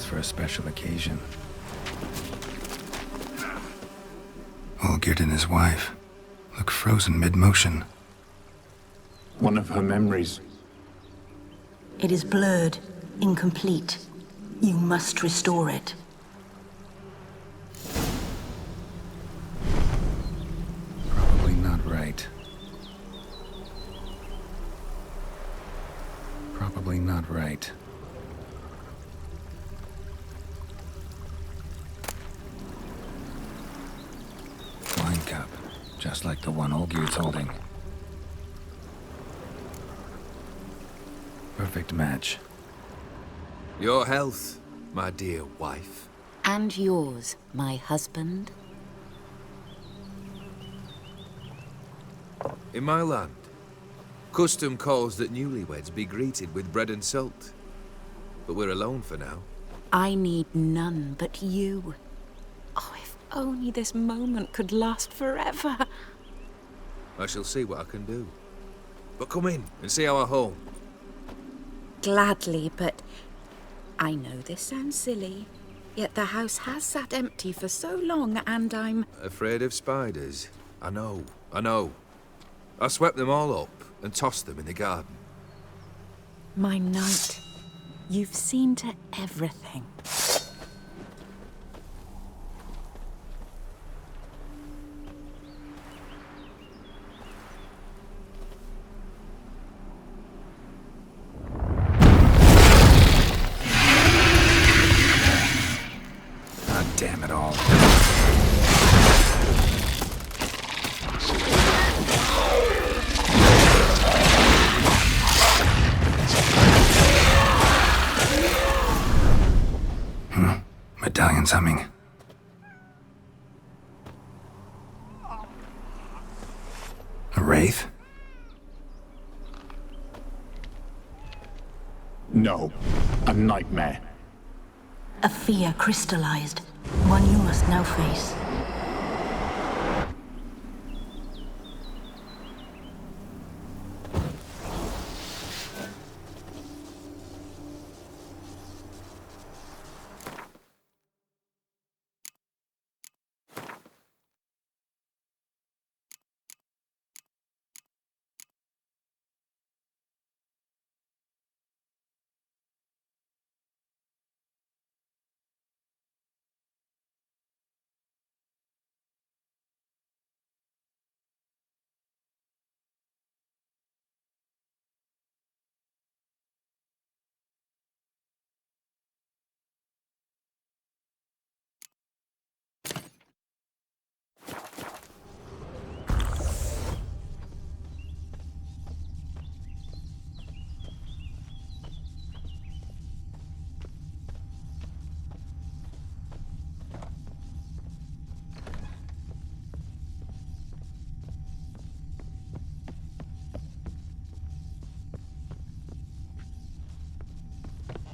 For a special occasion. Olgierd and his wife look frozen mid-motion. One of her memories. It is blurred, incomplete. You must restore it. Probably not right. Probably not right. Wine cup, just like the one Olgierd's holding. Perfect match. Your health, my dear wife. And yours, my husband. In my land, custom calls that newlyweds be greeted with bread and salt. But we're alone for now. I need none but you. Oh, if only this moment could last forever. I shall see what I can do. But come in and see our home. Gladly, but I know this sounds silly, yet the house has sat empty for so long and I'm... Afraid of spiders? I know. I swept them all up and tossed them in the garden. My knight, you've seen to everything. God damn it all. Medallion's humming. A wraith? No, a nightmare. A fear crystallized, one you must now face.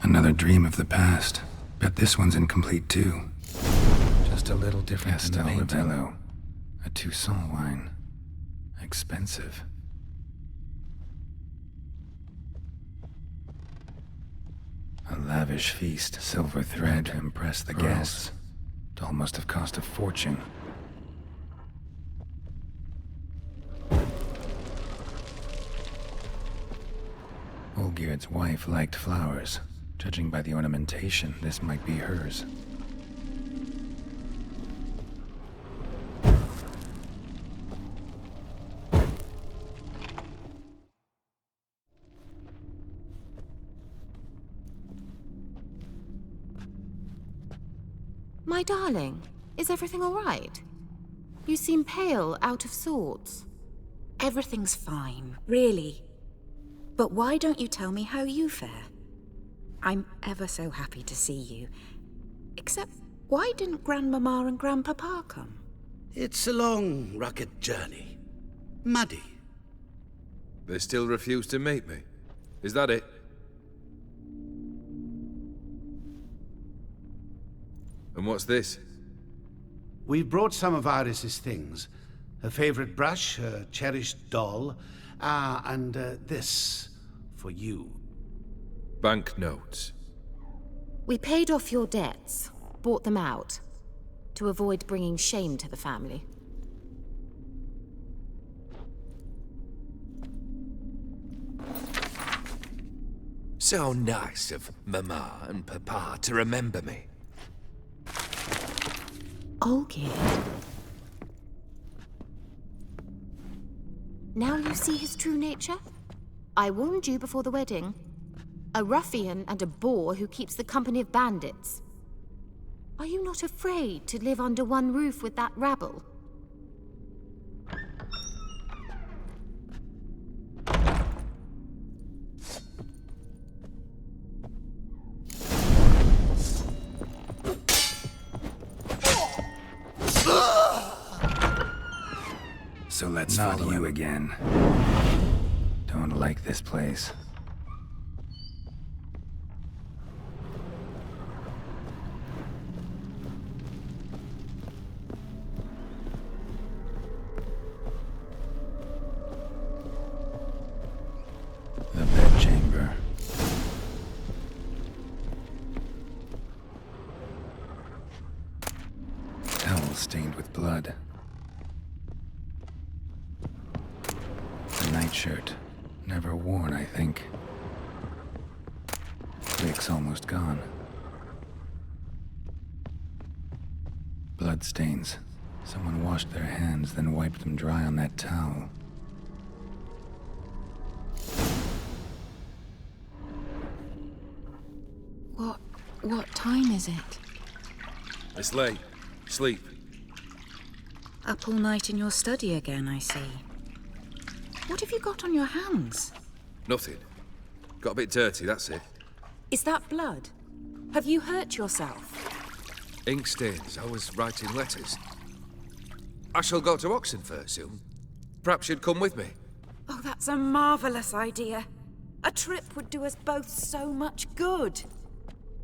Another dream of the past. Bet this one's incomplete too. Just a little different than the painting. A Toussaint wine. Expensive. A lavish feast, silver thread to impress the guests. It all must have cost a fortune. Olgierd's wife liked flowers. Judging by the ornamentation, this might be hers. My darling, is everything all right? You seem pale, out of sorts. Everything's fine, really. But why don't you tell me how you fare? I'm ever so happy to see you. Except, why didn't Grandmama and Grandpapa come? It's a long, rugged journey. Muddy. They still refuse to meet me. Is that it? And what's this? We've brought some of Iris's things. Her favorite brush, her cherished doll, and this for you. Banknotes. We paid off your debts, bought them out, to avoid bringing shame to the family. So nice of Mama and Papa to remember me. Olgierd. Now you see his true nature? I warned you before the wedding. A ruffian and a boor who keeps the company of bandits. Are you not afraid to live under one roof with that rabble? So let's follow you again. Don't like this place. The bedchamber. Towel stained with blood. A nightshirt. Never worn, I think. Wick's almost gone. Bloodstains. Someone washed their hands, then wiped them dry on that towel. What time is it? It's late. Sleep. Up all night in your study again, I see. What have you got on your hands? Nothing. Got a bit dirty, that's it. Is that blood? Have you hurt yourself? Ink stains. I was writing letters. I shall go to Oxenfurt soon. Perhaps you'd come with me. Oh, that's a marvellous idea. A trip would do us both so much good.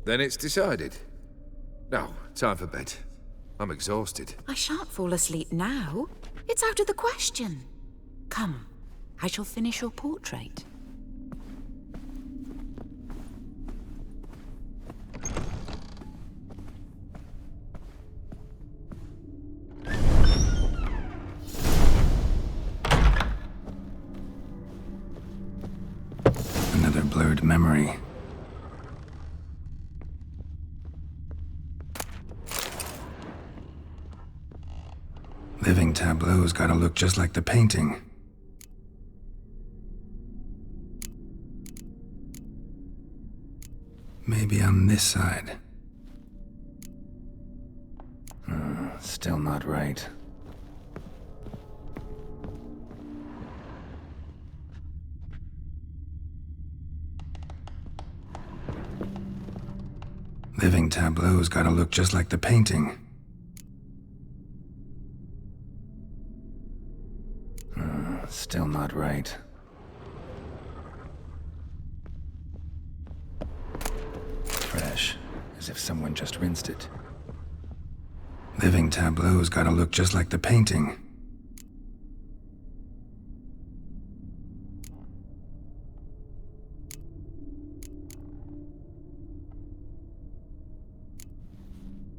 Then it's decided. Now, time for bed. I'm exhausted. I shan't fall asleep now. It's out of the question. Come, I shall finish your portrait. Another blurred memory. Living tableau's gotta look just like the painting. Maybe on this side. Still not right. Living tableau's gotta look just like the painting. Still not right. Fresh, as if someone just rinsed it. Living tableau's gotta look just like the painting.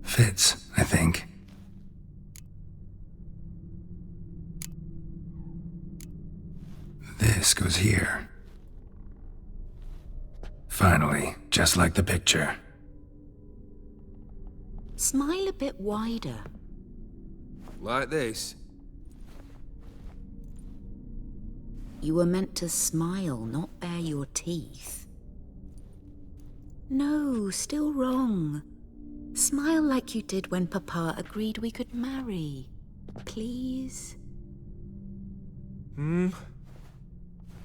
Fits, I think. This goes here. Finally, just like the picture. Smile a bit wider. Like this? You were meant to smile, not bare your teeth. No, still wrong. Smile like you did when Papa agreed we could marry. Please?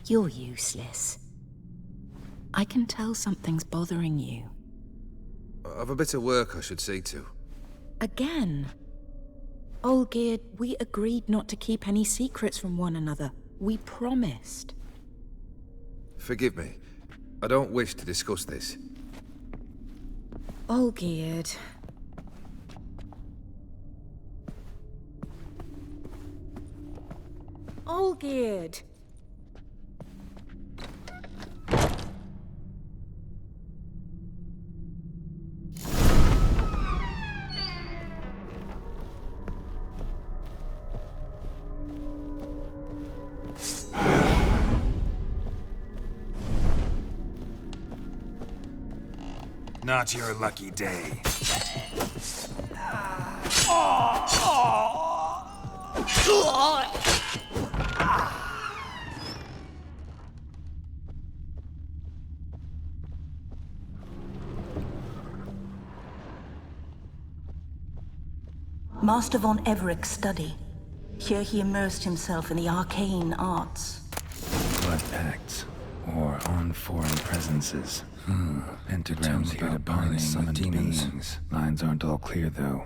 You're useless. I can tell something's bothering you. I've a bit of work I should see to. Again? Olgierd, we agreed not to keep any secrets from one another. We promised. Forgive me. I don't wish to discuss this. Olgierd. Olgierd! Not your lucky day. Master von Everett's study. Here he immersed himself in the arcane arts. Blood pacts, or on foreign presences. Pentagrams here to bind summoned beings. Lines aren't all clear, though.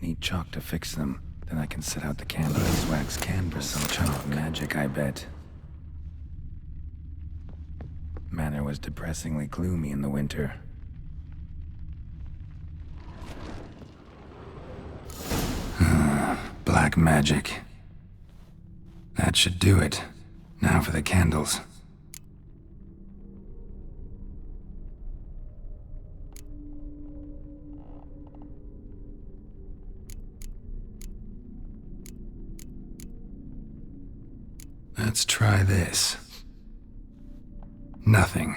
Need chalk to fix them. Then I can set out the candles. Wax candles. Some chalk magic, I bet. Manor was depressingly gloomy in the winter. Black magic. That should do it. Now for the candles. Let's try this. Nothing.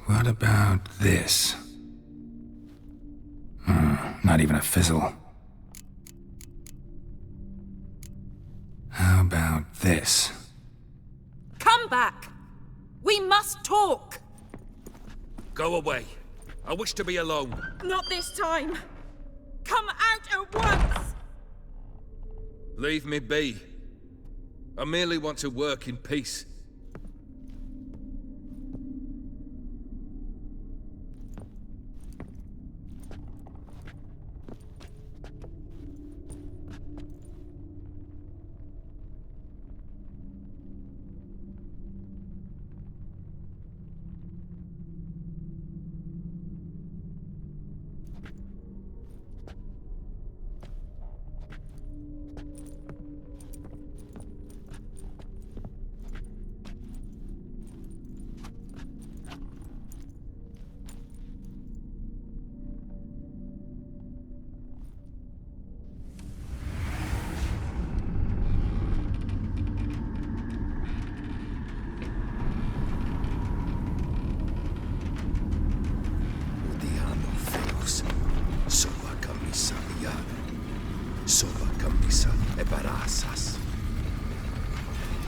What about this? Not even a fizzle. How about this? Come back! We must talk! Go away. I wish to be alone. Not this time! Come out at once! Leave me be. I merely want to work in peace.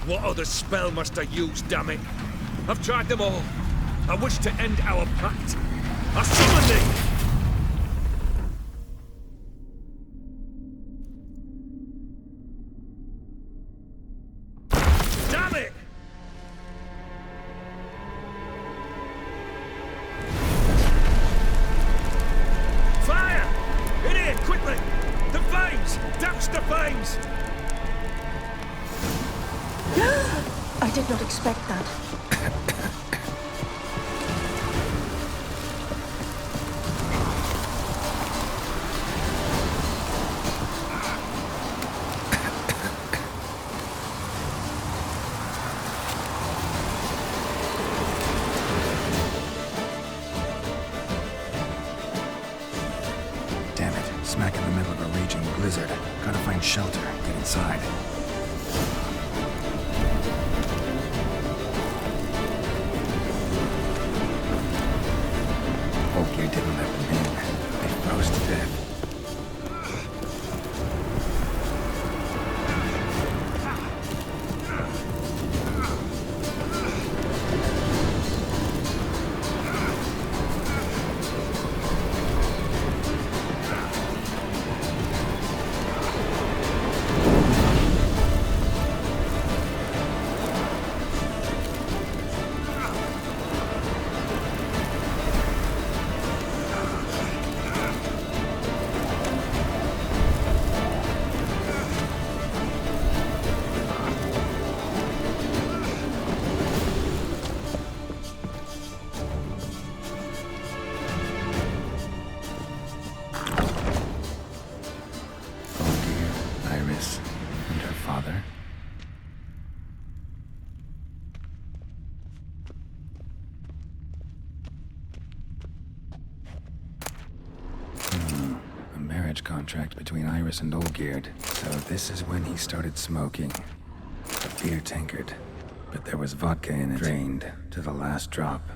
What other spell must I use, damn it? I've tried them all. I wish to end our pact. I summon thee! Damn it! Fire! In here, quickly! The flames! Douse the flames! I did not expect that. Damn it, smack in the middle of a raging blizzard. Gotta find shelter, get inside. You didn't let them in. They froze to death. Contract between Iris and Olgierd. So this is when he started smoking. A beer tankard. But there was vodka in it, drained to the last drop.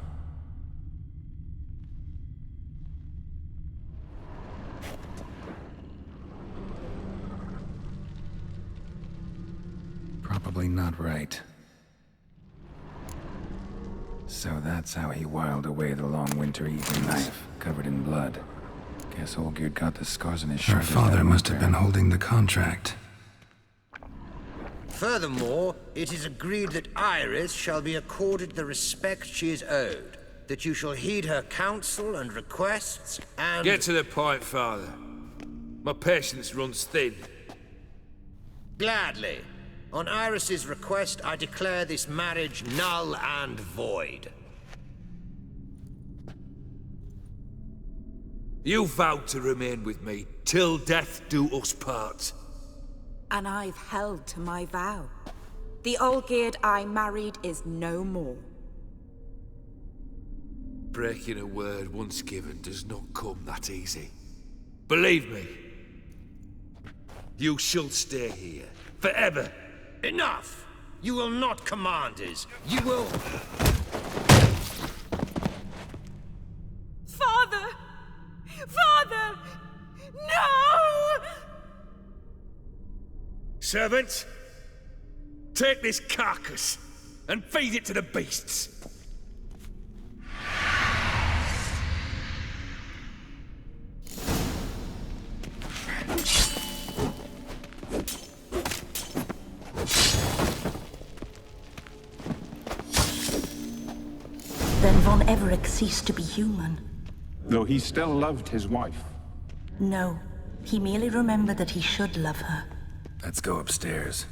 Probably not right. So that's how he whiled away the long winter evening, knife covered in blood. Guess Olgierd got the scars on his shirt. Her father must have been holding the contract. Furthermore, it is agreed that Iris shall be accorded the respect she is owed, that you shall heed her counsel and requests, and... Get to the point, Father. My patience runs thin. Gladly. On Iris's request, I declare this marriage null and void. You vowed to remain with me till death do us part. And I've held to my vow. The Olgierd I married is no more. Breaking a word once given does not come that easy. Believe me. You shall stay here, forever. Enough! You will not command us. You will... Father! Father! No! Servants, take this carcass and feed it to the beasts. Then Von Everec ceased to be human. Though he still loved his wife. No, he merely remembered that he should love her. Let's go upstairs.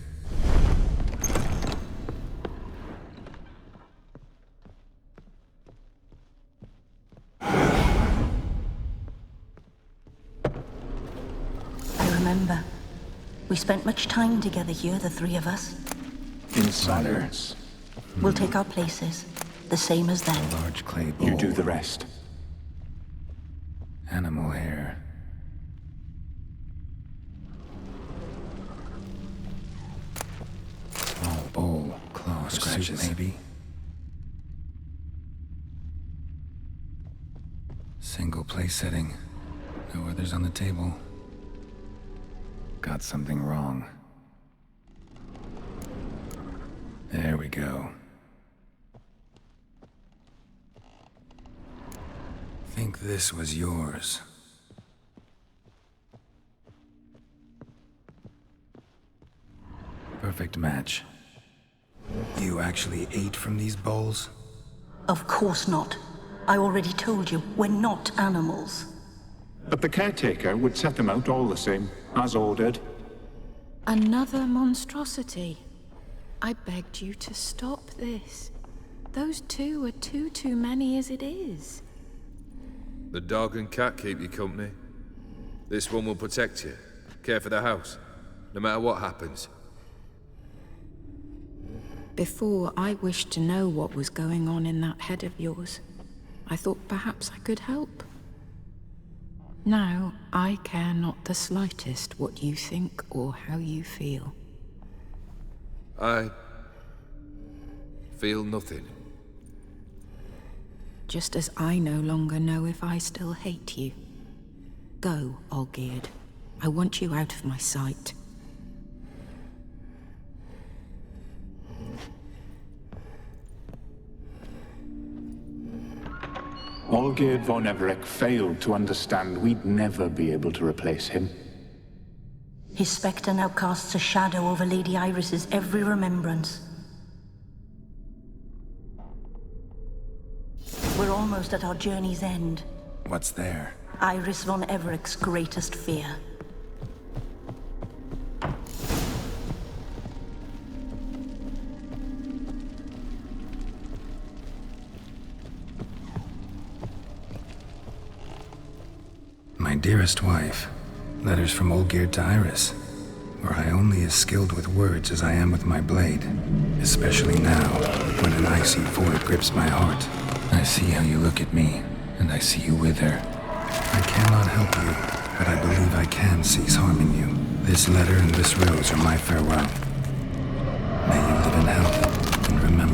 I remember. We spent much time together here, the three of us. In silence. We'll take our places, the same as them. A large clay bowl. You do the rest. Animal hair. Small bowl, claw scratches, maybe. Single place setting. No others on the table. Got something wrong. There we go. Think this was yours. Perfect match. You actually ate from these bowls? Of course not. I already told you, we're not animals. But the caretaker would set them out all the same, as ordered. Another monstrosity. I begged you to stop this. Those two are too many as it is. The dog and cat keep you company. This one will protect you, care for the house, no matter what happens. Before, I wished to know what was going on in that head of yours. I thought perhaps I could help. Now, I care not the slightest what you think or how you feel. I feel nothing. Just as I no longer know if I still hate you. Go, Olgierd. I want you out of my sight. Olgierd von Everec failed to understand we'd never be able to replace him. His spectre now casts a shadow over Lady Iris's every remembrance. We're almost at our journey's end. What's there? Iris von Everec's greatest fear. My dearest wife. Letters from Olgierd to Iris. Were I only as skilled with words as I am with my blade. Especially now, when an icy void grips my heart. I see how you look at me, and I see you with her. I cannot help you, but I believe I can cease harming you. This letter and this rose are my farewell. May you live in health, and remember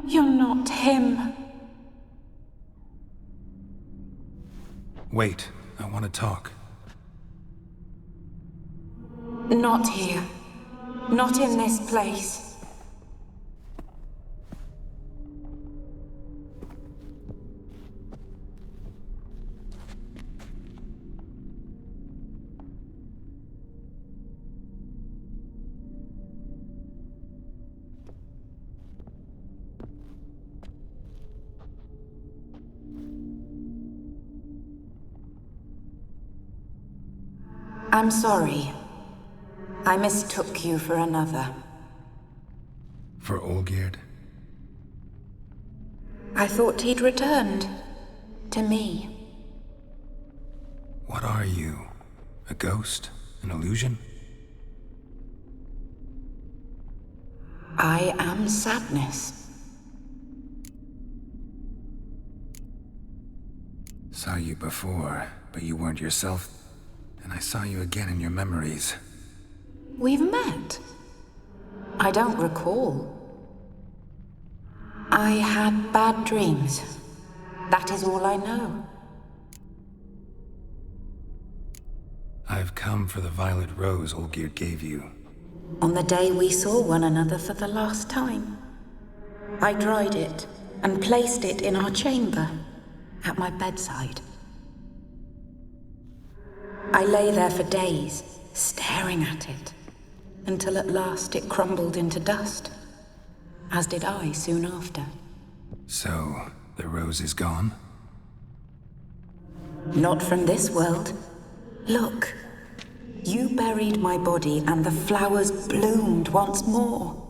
You're not him. Wait, I want to talk. Not here. Not in this place. I'm sorry. I mistook you for another. For Olgierd? I thought he'd returned. To me. What are you? A ghost? An illusion? I am sadness. Saw you before, but you weren't yourself. And I saw you again in your memories. We've met. I don't recall. I had bad dreams. That is all I know. I've come for the violet rose Olgierd gave you. On the day we saw one another for the last time, I dried it and placed it in our chamber, at my bedside. I lay there for days, staring at it, until at last it crumbled into dust, as did I soon after. So, the rose is gone? Not from this world. Look, you buried my body and the flowers bloomed once more.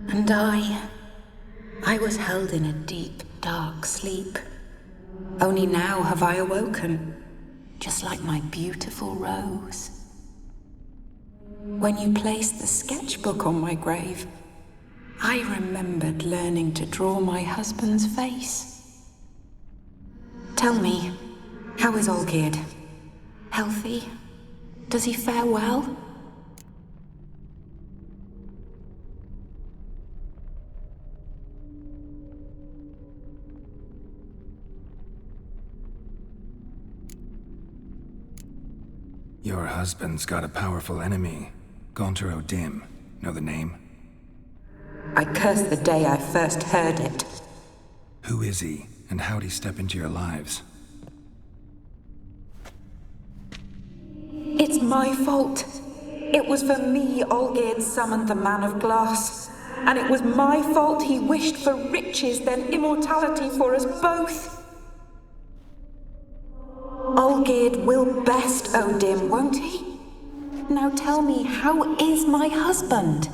And I was held in a deep, dark sleep. Only now have I awoken, just like my beautiful rose. When you placed the sketchbook on my grave, I remembered learning to draw my husband's face. Tell me, how is Olgierd? Healthy? Does he fare well? Your husband's got a powerful enemy. Gaunter O'Dim. Know the name? I curse the day I first heard it. Who is he, and how'd he step into your lives? It's my fault. It was for me Olgierd summoned the Man of Glass. And it was my fault he wished for riches, then immortality for us both. Olgierd will best O'Dim, won't he? Now tell me, how is my husband?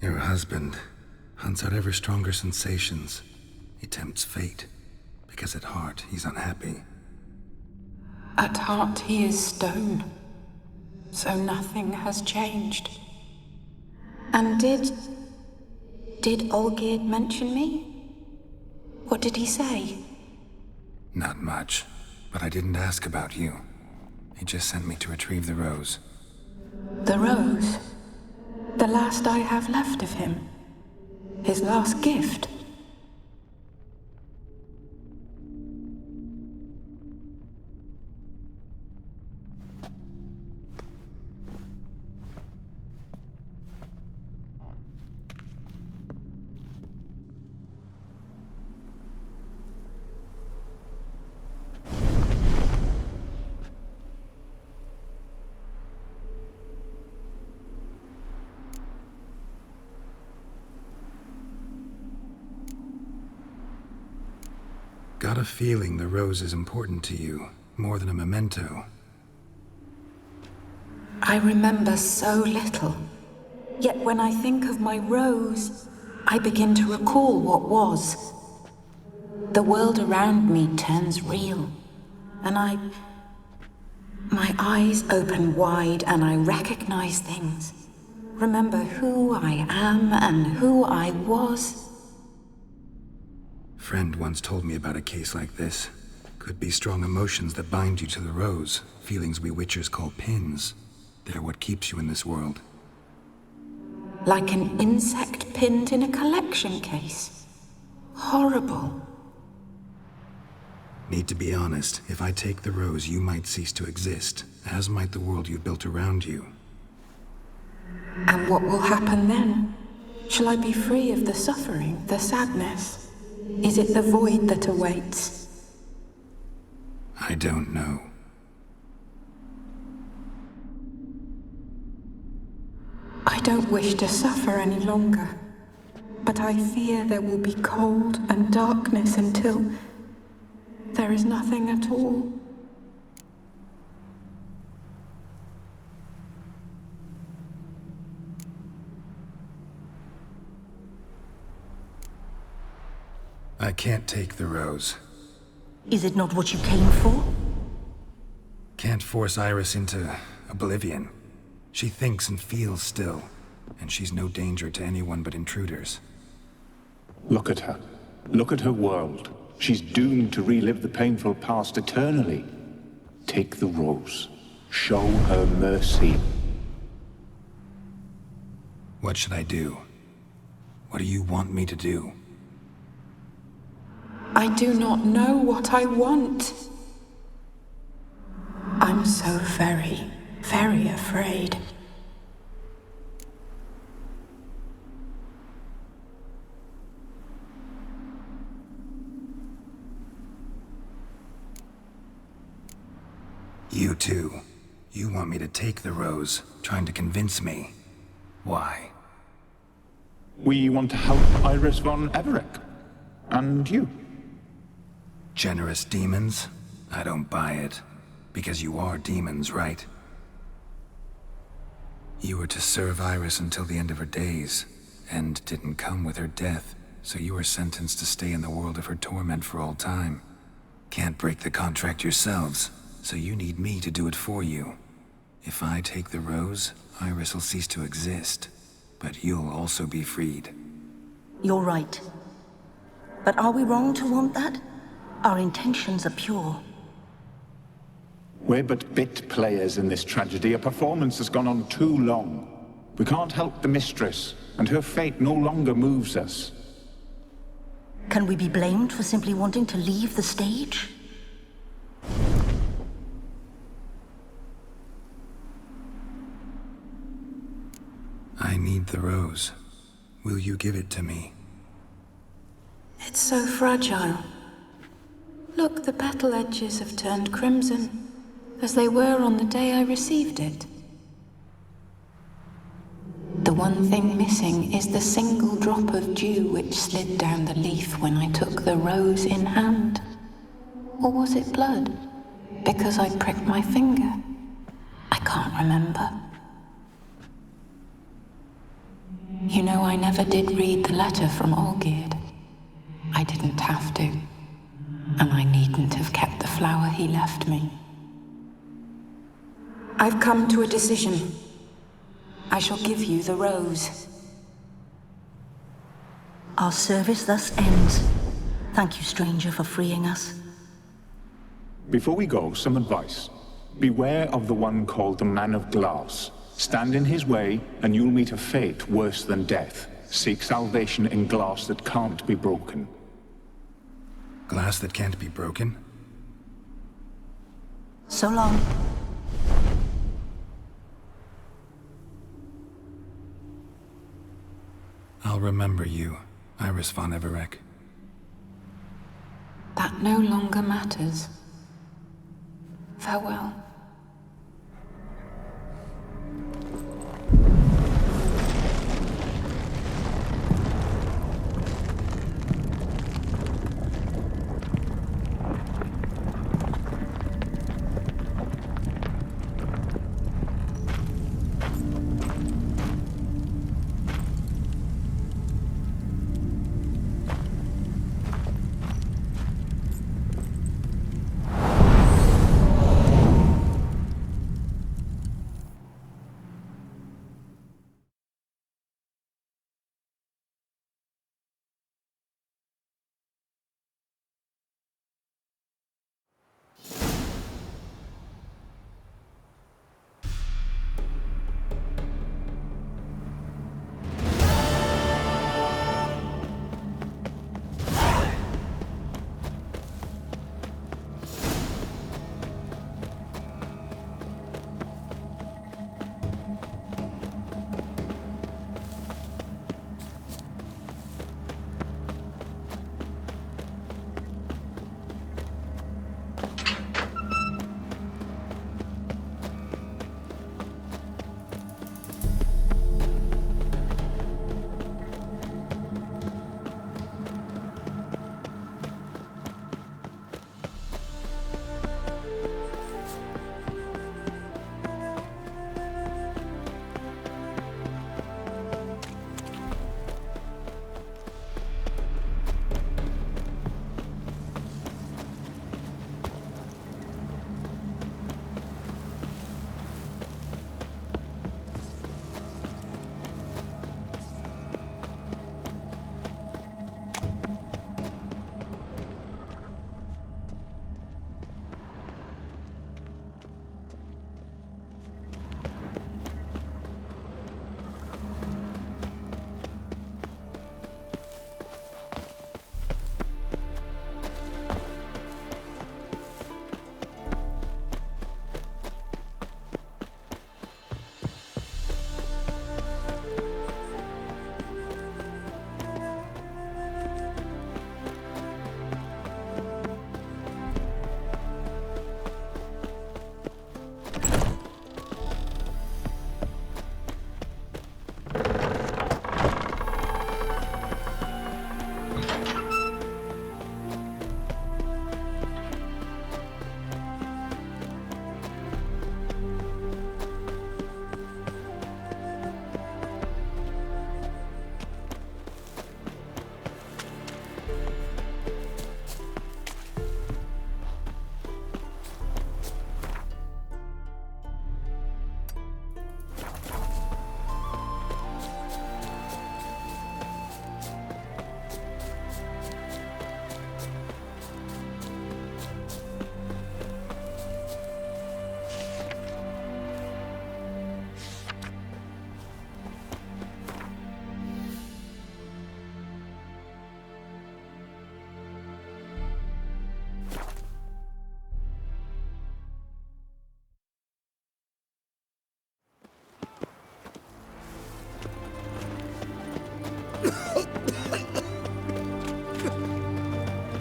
Your husband hunts out ever stronger sensations. He tempts fate, because at heart he's unhappy. At heart he is stone, so nothing has changed. And did Olgierd mention me? What did he say? Not much, but I didn't ask about you. He just sent me to retrieve the rose. The rose? The last I have left of him? His last gift? Got a feeling the rose is important to you, more than a memento. I remember so little. Yet when I think of my rose, I begin to recall what was. The world around me turns real, and my eyes open wide and I recognize things. Remember who I am and who I was. Friend once told me about a case like this. Could be strong emotions that bind you to the rose, feelings we witchers call pins. They're what keeps you in this world. Like an insect pinned in a collection case. Horrible. Need to be honest, if I take the rose, you might cease to exist, as might the world you've built around you. And what will happen then? Shall I be free of the suffering, the sadness? Is it the void that awaits? I don't know. I don't wish to suffer any longer, but I fear there will be cold and darkness until there is nothing at all. I can't take the rose. Is it not what you came for? Can't force Iris into oblivion. She thinks and feels still, and she's no danger to anyone but intruders. Look at her. Look at her world. She's doomed to relive the painful past eternally. Take the rose. Show her mercy. What should I do? What do you want me to do? I do not know what I want. I'm so very, very afraid. You too. You want me to take the rose, trying to convince me. Why? We want to help Iris von Everec. And you. Generous demons? I don't buy it. Because you are demons, right? You were to serve Iris until the end of her days. End didn't come with her death, so you were sentenced to stay in the world of her torment for all time. Can't break the contract yourselves, so you need me to do it for you. If I take the rose, Iris will cease to exist, but you'll also be freed. You're right. But are we wrong to want that? Our intentions are pure. We're but bit players in this tragedy. A performance has gone on too long. We can't help the mistress, and her fate no longer moves us. Can we be blamed for simply wanting to leave the stage? I need the rose. Will you give it to me? It's so fragile. Look, the petal edges have turned crimson, as they were on the day I received it. The one thing missing is the single drop of dew which slid down the leaf when I took the rose in hand. Or was it blood? Because I pricked my finger? I can't remember. You know, I never did read the letter from Olgierd. I didn't have to. And I needn't have kept the flower he left me. I've come to a decision. I shall give you the rose. Our service thus ends. Thank you, stranger, for freeing us. Before we go, some advice. Beware of the one called the Man of Glass. Stand in his way, and you'll meet a fate worse than death. Seek salvation in glass that can't be broken. Glass that can't be broken? So long. I'll remember you, Iris von Everec. That no longer matters. Farewell.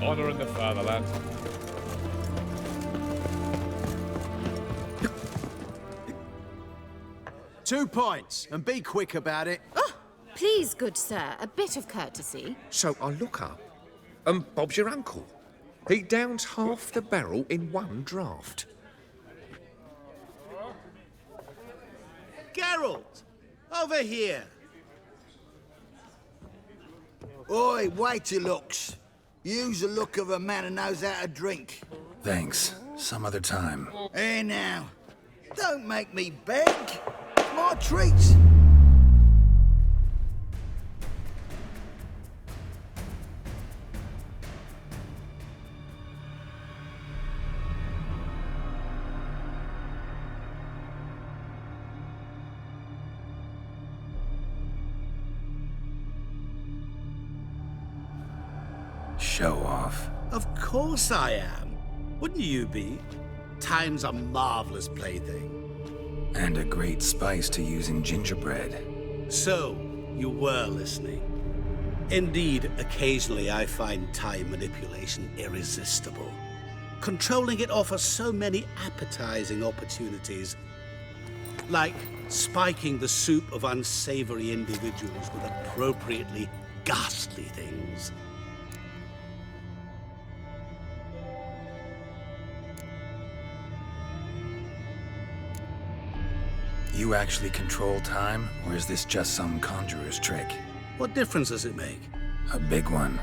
Honor in the fatherland. 2 points, and be quick about it. Oh, please, good sir, a bit of courtesy. So I look up, and Bob's your uncle. He downs half the barrel in one draught. Geralt! Over here! Oi, wait your looks. Use the look of a man who knows how to drink. Thanks. Some other time. Here now. Don't make me beg. It's my treat. Show off. Of course I am. Wouldn't you be? Time's a marvelous plaything. And a great spice to use in gingerbread. So, you were listening. Indeed, occasionally I find time manipulation irresistible. Controlling it offers so many appetizing opportunities. Like spiking the soup of unsavory individuals with appropriately ghastly things. You actually control time, or is this just some conjurer's trick? What difference does it make? A big one.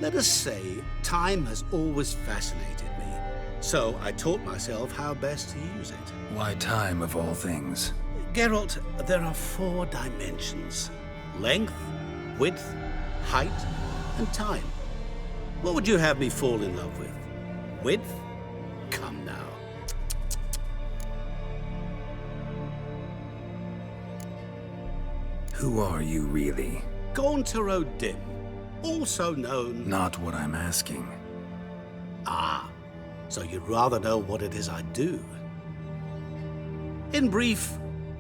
Let us say time has always fascinated me, so I taught myself how best to use it. Why time, of all things? Geralt, there are 4 dimensions. Length, width, height, and time. What would you have me fall in love with? Width? Come now. Who are you, really? Gaunter O'Dim, also known... Not what I'm asking. Ah, so you'd rather know what it is I do. In brief,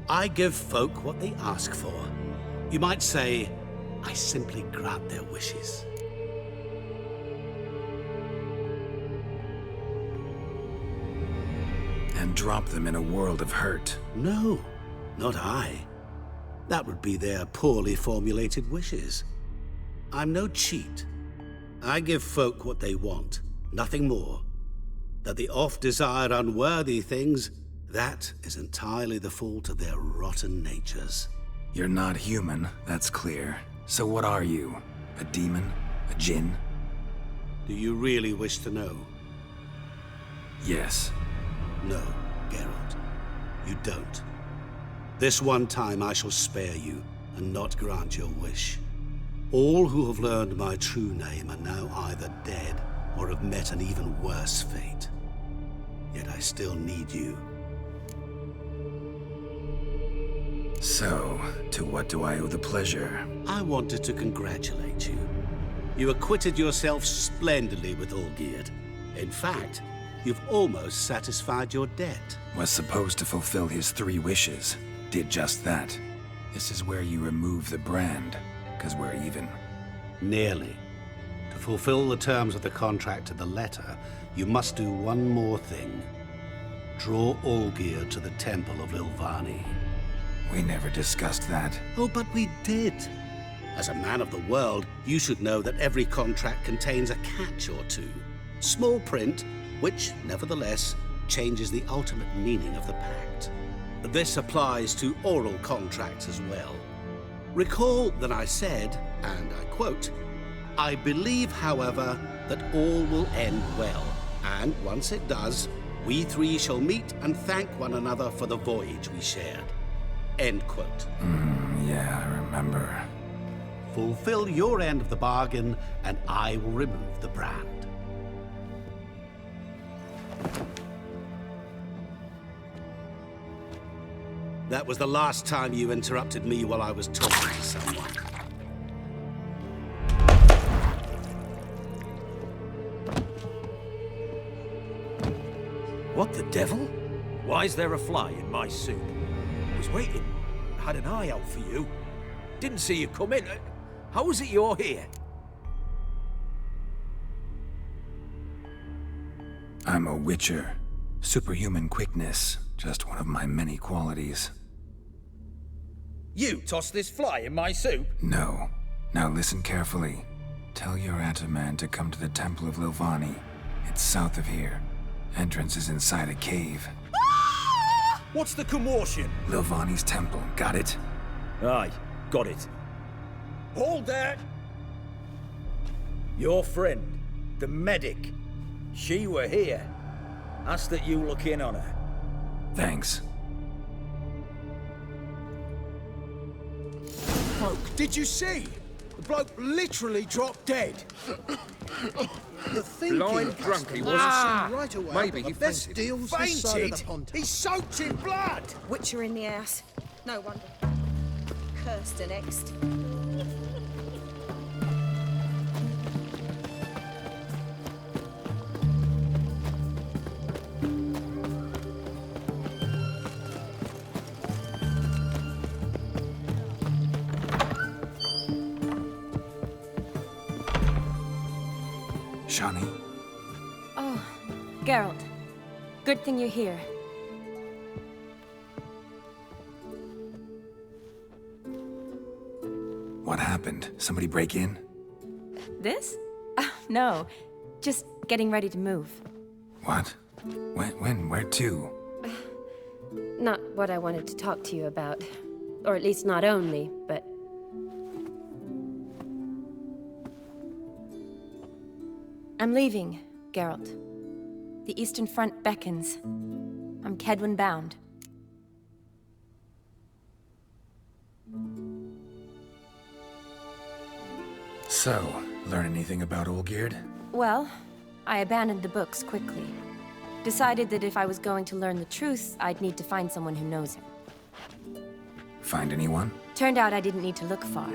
I give folk what they ask for. You might say, I simply grant their wishes. And drop them in a world of hurt. No, not I. That would be their poorly formulated wishes. I'm no cheat. I give folk what they want, nothing more. That the oft desire unworthy things, that is entirely the fault of their rotten natures. You're not human, that's clear. So what are you? A demon? A djinn? Do you really wish to know? Yes. No, Geralt. You don't. This one time I shall spare you, and not grant your wish. All who have learned my true name are now either dead, or have met an even worse fate. Yet I still need you. So, to what do I owe the pleasure? I wanted to congratulate you. You acquitted yourself splendidly with Olgierd. In fact, you've almost satisfied your debt. Was supposed to fulfill his 3 wishes. Did just that. This is where you remove the brand, because we're even. Nearly. To fulfill the terms of the contract to the letter, you must do one more thing. Draw Olgierd to the Temple of Lilvani. We never discussed that. Oh, but we did. As a man of the world, you should know that every contract contains a catch or two. Small print, which, nevertheless, changes the ultimate meaning of the pact. This applies to oral contracts as well. Recall that I said, and I quote, I believe, however, that all will end well, and once it does, we 3 shall meet and thank one another for the voyage we shared. End quote. Yeah, I remember. Fulfill your end of the bargain, and I will remove the brand. That was the last time you interrupted me while I was talking to someone. What the devil? Why is there a fly in my soup? I was waiting. I had an eye out for you. Didn't see you come in. How is it you're here? I'm a witcher. Superhuman quickness, just one of my many qualities. You tossed this fly in my soup? No. Now listen carefully. Tell your Ataman to come to the Temple of Lilvani. It's south of here. Entrance is inside a cave. What's the commotion? Lilvani's temple, got it? Aye, got it. Hold there! Your friend, the medic, she were here. Ask that you look in on her. Thanks. Bloke, did you see? The bloke literally dropped dead. The thinking Blind drunk he was. Right away. Maybe he best fainted. deals this side of the pond. He's soaked in blood. Witcher in the ass. No wonder. Cursed next. Shani? Oh, Geralt. Good thing you're here. What happened? Somebody break in? This? No. Just getting ready to move. What? When? Where to? Not what I wanted to talk to you about. Or at least not only, but... I'm leaving, Geralt. The Eastern Front beckons. I'm Kedwin bound. So, learn anything about Olgierd? Well, I abandoned the books quickly. Decided that if I was going to learn the truth, I'd need to find someone who knows him. Find anyone? Turned out I didn't need to look far.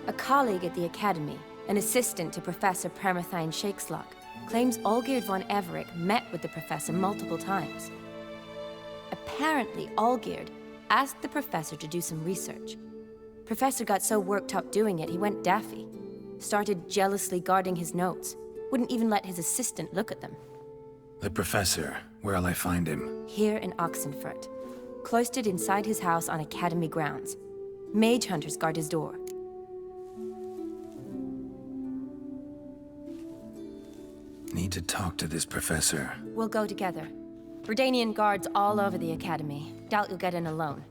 A colleague at the Academy, an assistant to Professor Permathine Shakeslock, claims Olgierd von Everec met with the professor multiple times. Apparently, Olgierd asked the professor to do some research. Professor got so worked up doing it, he went daffy. Started jealously guarding his notes. Wouldn't even let his assistant look at them. The professor. Where'll I find him? Here in Oxenfurt. Cloistered inside his house on Academy grounds. Mage hunters guard his door. Need to talk to this professor. We'll go together. Redanian guards all over the Academy. Doubt you'll get in alone.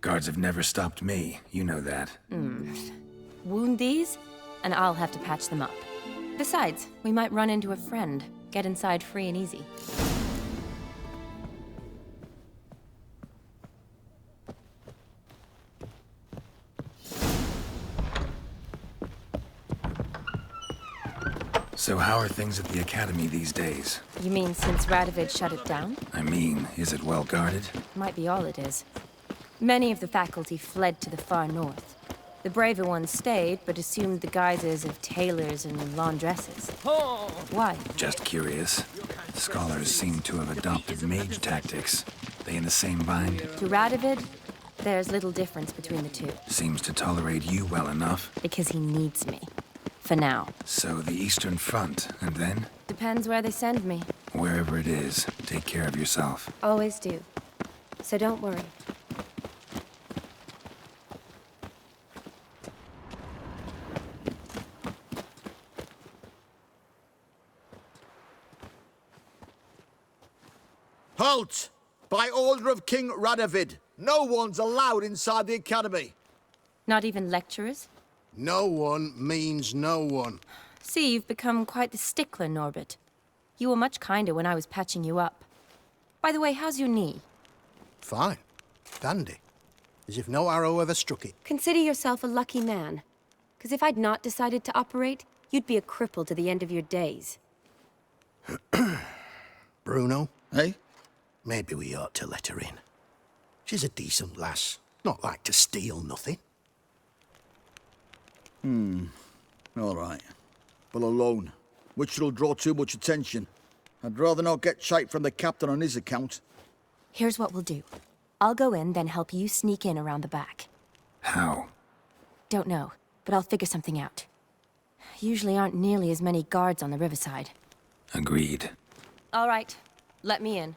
Guards have never stopped me. You know that. Wound these, and I'll have to patch them up. Besides, we might run into a friend. Get inside free and easy. So how are things at the Academy these days? You mean since Radovid shut it down? I mean, is it well guarded? Might be all it is. Many of the faculty fled to the far north. The braver ones stayed, but assumed the guises of tailors and laundresses. Why? Just curious. Scholars seem to have adopted mage tactics. They in the same bind? To Radovid, there's little difference between the two. Seems to tolerate you well enough. Because he needs me. For now. So the Eastern Front, and then? Depends where they send me. Wherever it is, take care of yourself. Always do. So don't worry. Halt! By order of King Radovid, no one's allowed inside the Academy. Not even lecturers? No one means no one. See, you've become quite the stickler, Norbert. You were much kinder when I was patching you up. By the way, how's your knee? Fine. Dandy. As if no arrow ever struck it. Consider yourself a lucky man. Because if I'd not decided to operate, you'd be a cripple to the end of your days. Bruno, eh? Maybe we ought to let her in. She's a decent lass. Not like to steal nothing. All right. But alone, which will draw too much attention. I'd rather not get shite from the captain on his account. Here's what we'll do. I'll go in, then help you sneak in around the back. How? Don't know, but I'll figure something out. Usually aren't nearly as many guards on the riverside. Agreed. All right, let me in.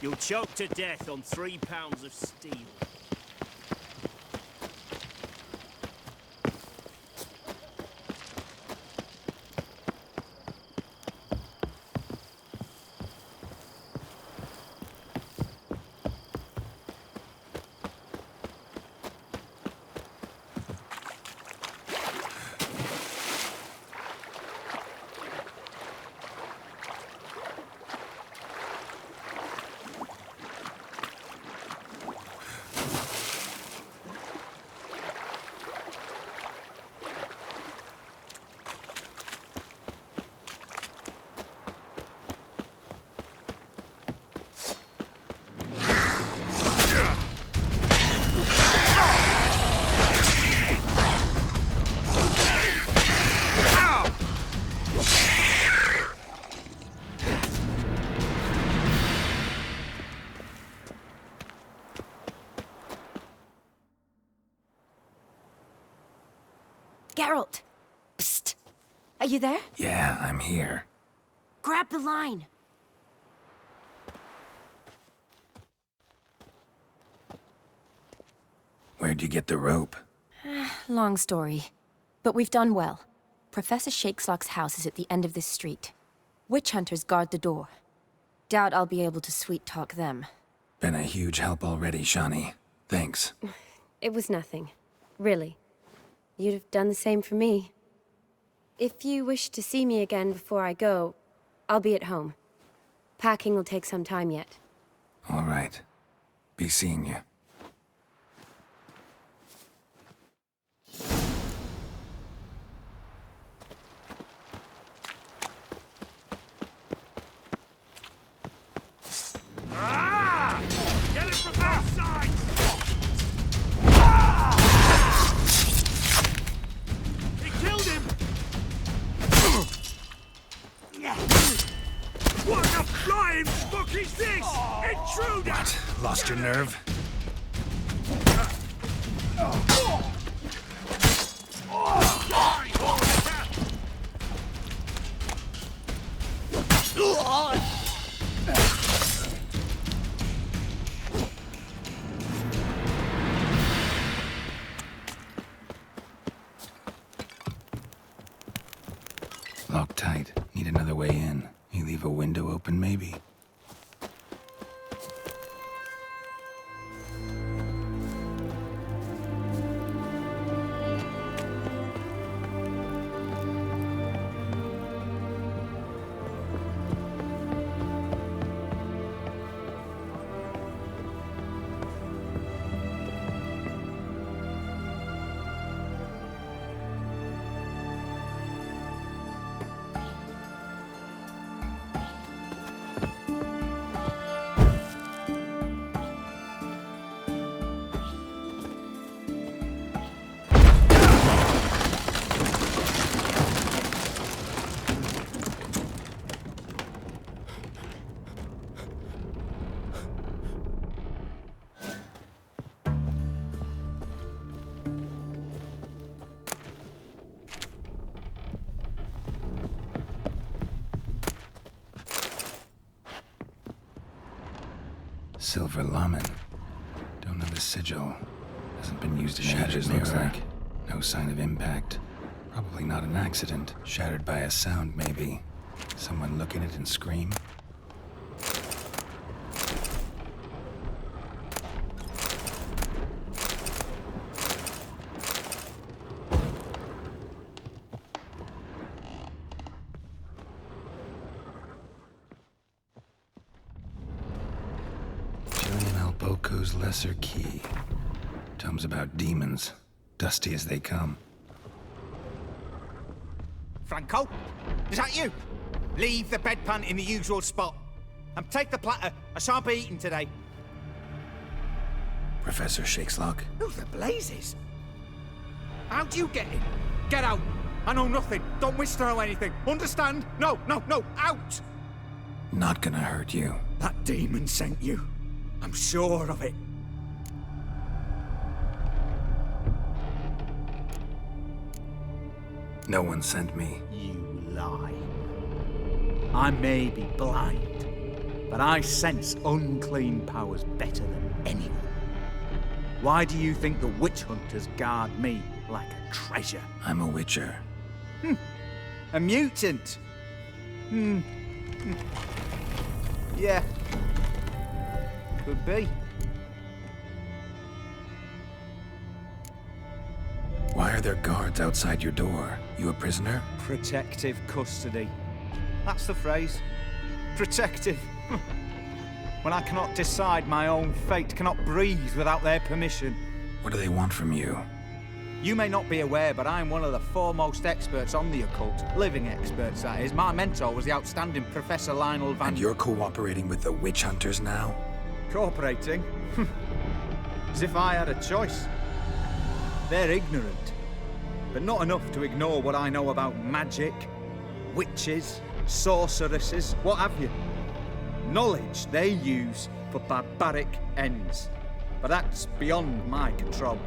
You'll choke to death on 3 pounds of steel. Geralt! Psst! Are you there? Yeah, I'm here. Grab the line! Where'd you get the rope? Long story. But we've done well. Professor Shakeslock's house is at the end of this street. Witch hunters guard the door. Doubt I'll be able to sweet-talk them. Been a huge help already, Shawnee. Thanks. It was nothing. Really. You'd have done the same for me. If you wish to see me again before I go, I'll be at home. Packing will take some time yet. All right. Be seeing you. Get it from outside! He killed him! What the flying fuck is this? Intruder! What? Lost your nerve? locked tight. Need another way in. You leave a window open, maybe? Silver Lamen. Don't know the sigil. Hasn't been used in ages, looks like. No sign of impact. Probably not an accident. Shattered by a sound, maybe. Someone look at it and scream? Boko's Lesser Key. Tomes about demons, dusty as they come. Franco? Is that you? Leave the bedpan in the usual spot. And take the platter. I shan't be eating today. Professor Shakeslock? Who the blazes? How do you get in? Get out! I know nothing. Don't wish to know anything. Understand? No, out! Not gonna hurt you. That demon sent you. I'm sure of it. No one sent me. You lie. I may be blind, but I sense unclean powers better than anyone. Why do you think the witch hunters guard me like a treasure? I'm a witcher. A mutant? Yeah. Could be. Why are there guards outside your door? You a prisoner? Protective custody. That's the phrase. Protective. When I cannot decide my own fate, cannot breathe without their permission. What do they want from you? You may not be aware, but I'm one of the foremost experts on the occult. Living experts, that is. My mentor was the outstanding Professor Lionel Van... And you're cooperating with the witch hunters now? Cooperating? As if I had a choice. They're ignorant, but not enough to ignore what I know about magic, witches, sorceresses, what have you. Knowledge they use for barbaric ends, but that's beyond my control.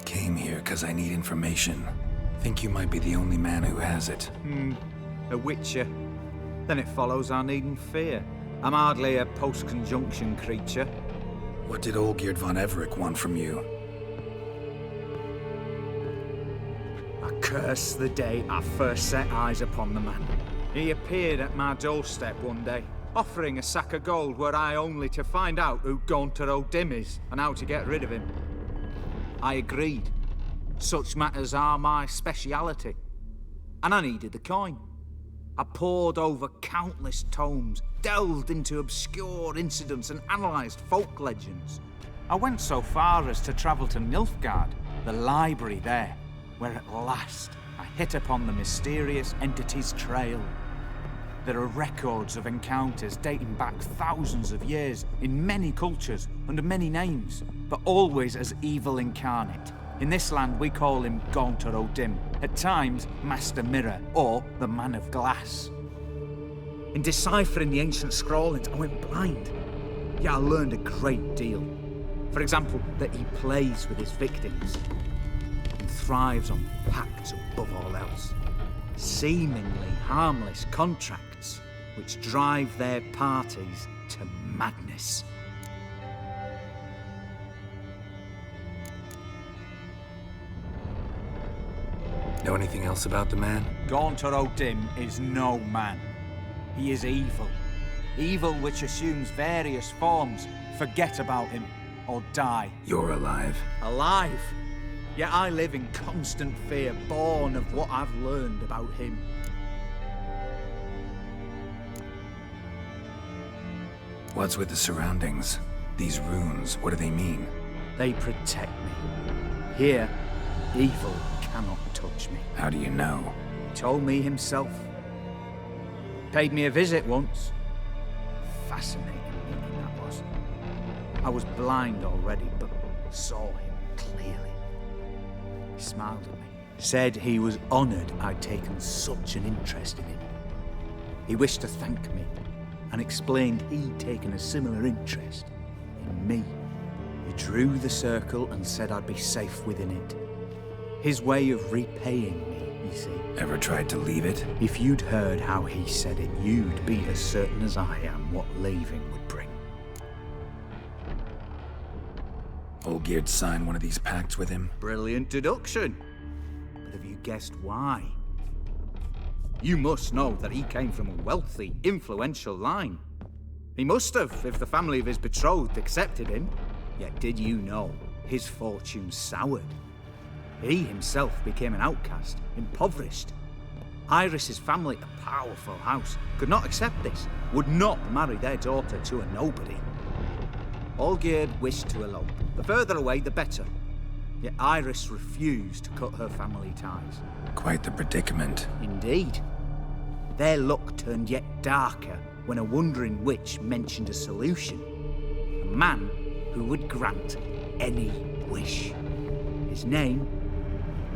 Came here because I need information. Think you might be the only man who has it. A witcher. Then it follows I needn't fear. I'm hardly a post-conjunction creature. What did Olgierd von Everec want from you? I curse the day I first set eyes upon the man. He appeared at my doorstep one day, offering a sack of gold were I only to find out who Gaunter O'Dim is and how to get rid of him. I agreed. Such matters are my speciality. And I needed the coin. I pored over countless tomes, delved into obscure incidents and analysed folk legends. I went so far as to travel to Nilfgaard, the library there, where at last I hit upon the mysterious entity's trail. There are records of encounters dating back thousands of years in many cultures under many names, but always as evil incarnate. In this land, we call him Gaunter O'Dim, at times Master Mirror, or the Man of Glass. In deciphering the ancient scrawlings, I went blind. Yet I learned a great deal. For example, that he plays with his victims and thrives on pacts above all else. Seemingly harmless contracts which drive their parties to madness. Know anything else about the man? Gaunter O'Dim is no man. He is evil. Evil which assumes various forms. Forget about him, or die. You're alive. Alive? Yet I live in constant fear, born of what I've learned about him. What's with the surroundings? These runes, what do they mean? They protect me. Here, evil cannot touch me. How do you know? He told me himself. Paid me a visit once. Fascinating meeting that was. I was blind already, but saw him clearly. He smiled at me. Said he was honoured I'd taken such an interest in him. He wished to thank me, and explained he'd taken a similar interest in me. He drew the circle and said I'd be safe within it. His way of repaying me, you see. Ever tried to leave it? If you'd heard how he said it, you'd be as certain as I am what leaving would bring. Olgierd signed one of these pacts with him? Brilliant deduction. But have you guessed why? You must know that he came from a wealthy, influential line. He must have, if the family of his betrothed accepted him. Yet did you know his fortune soured? He himself became an outcast, impoverished. Iris's family, a powerful house, could not accept this, would not marry their daughter to a nobody. Olgierd wished to elope. The further away, the better. Yet Iris refused to cut her family ties. Quite the predicament. Indeed. Their luck turned yet darker when a wandering witch mentioned a solution. A man who would grant any wish. His name,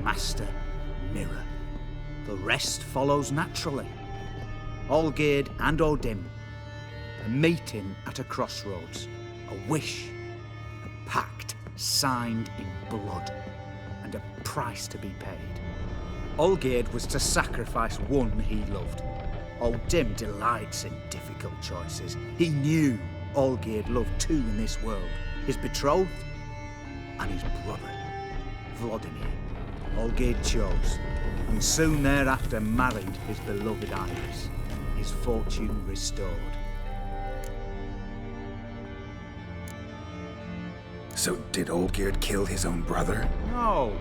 Master Mirror. The rest follows naturally. Olgierd and O'Dim, a meeting at a crossroads, a wish, a pact signed in blood, and a price to be paid. Olgierd was to sacrifice one he loved. O'Dim delights in difficult choices. He knew Olgierd loved two in this world, his betrothed and his brother, Vladimir. Olgierd chose, and soon thereafter married his beloved Iris, his fortune restored. So did Olgierd kill his own brother? No.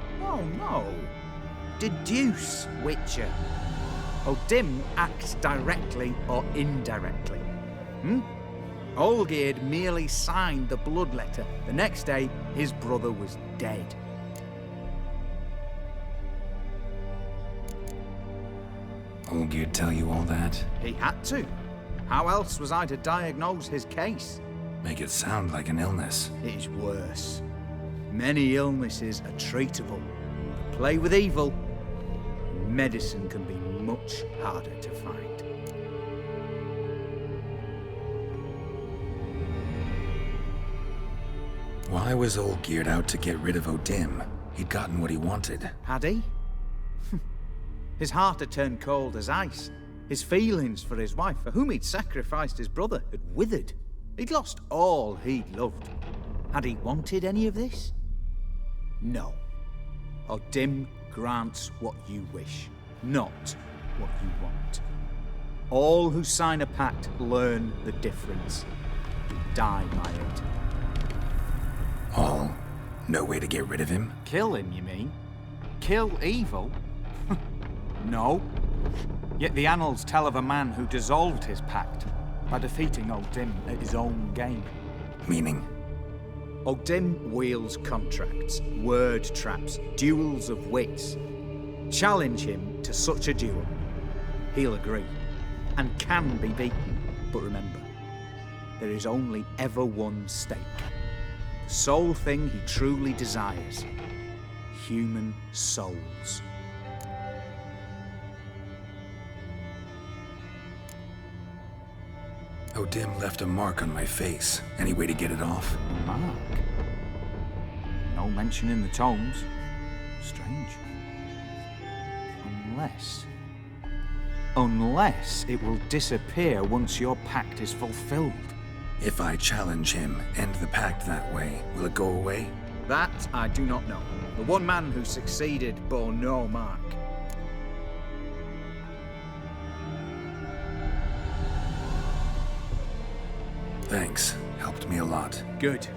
Deduce, Witcher. O'Dim acts directly or indirectly. Olgierd merely signed the blood letter. The next day, his brother was dead. Olgierd tell you all that? He had to. How else was I to diagnose his case? Make it sound like an illness. It is worse. Many illnesses are treatable. But play with evil, medicine can be much harder to find. Why was Olgierd out to get rid of O'Dim? He'd gotten what he wanted. Had he? His heart had turned cold as ice. His feelings for his wife, for whom he'd sacrificed his brother, had withered. He'd lost all he'd loved. Had he wanted any of this? No. O'Dim grants what you wish, not what you want. All who sign a pact learn the difference and die by it. All? No way to get rid of him? Kill him, you mean? Kill evil? No. Yet the annals tell of a man who dissolved his pact by defeating O'Dim at his own game. Meaning? O'Dim wields contracts, word traps, duels of wits. Challenge him to such a duel. He'll agree, and can be beaten. But remember, there is only ever one stake. The sole thing he truly desires. Human souls. O'Dim left a mark on my face. Any way to get it off? A mark? No mention in the tomes. Strange. Unless it will disappear once your pact is fulfilled. If I challenge him, end the pact that way, will it go away? That I do not know. The one man who succeeded bore no mark. Thanks. Helped me a lot. Good.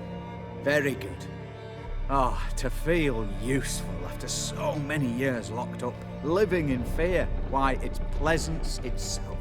Very good. Ah, to feel useful after so many years locked up, living in fear. Why, it's pleasance itself.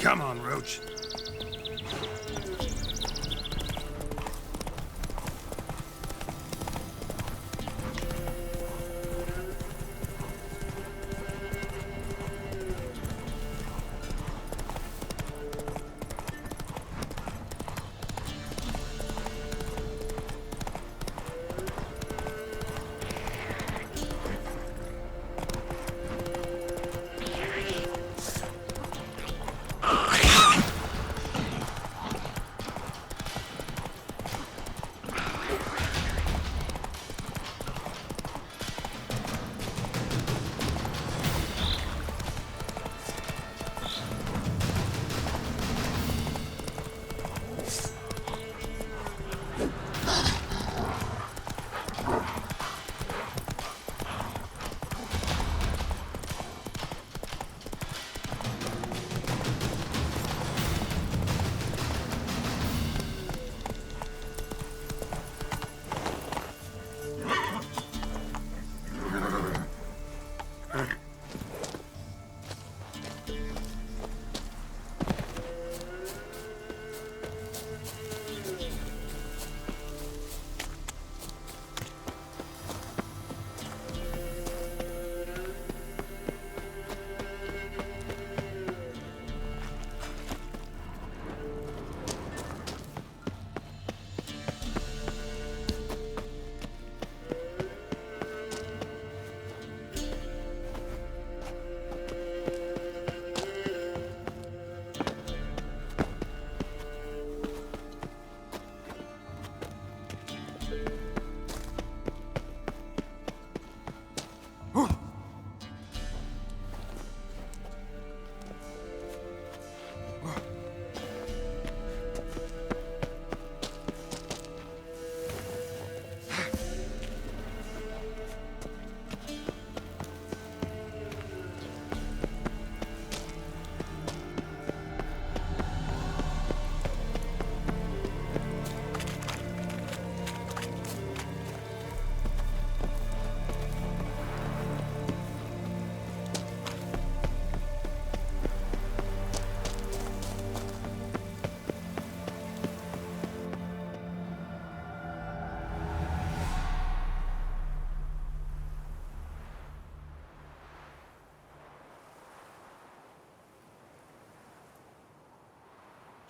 Come on, Roach.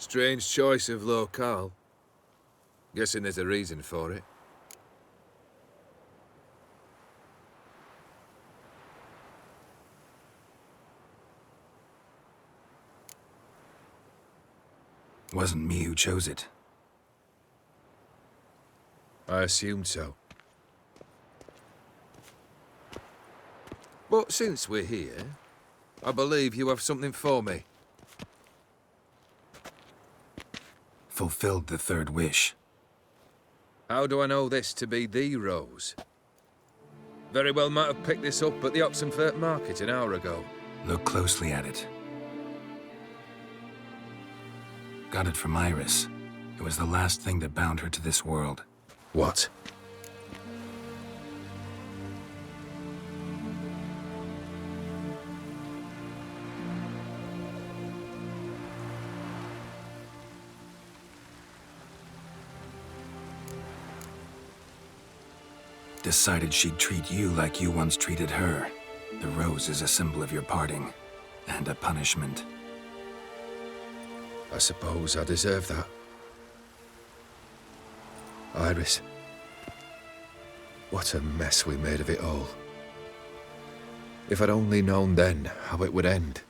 Strange choice of locale. Guessing there's a reason for it. Wasn't me who chose it. I assumed so. But since we're here, I believe you have something for me. Fulfilled the third wish. How do I know this to be the rose? Very well might have picked this up at the Oxenfurt market an hour ago. Look closely at it. Got it from Iris. It was the last thing that bound her to this world. What? Decided she'd treat you like you once treated her. The rose is a symbol of your parting, and a punishment. I suppose I deserve that. Iris. What a mess we made of it all. If I'd only known then how it would end.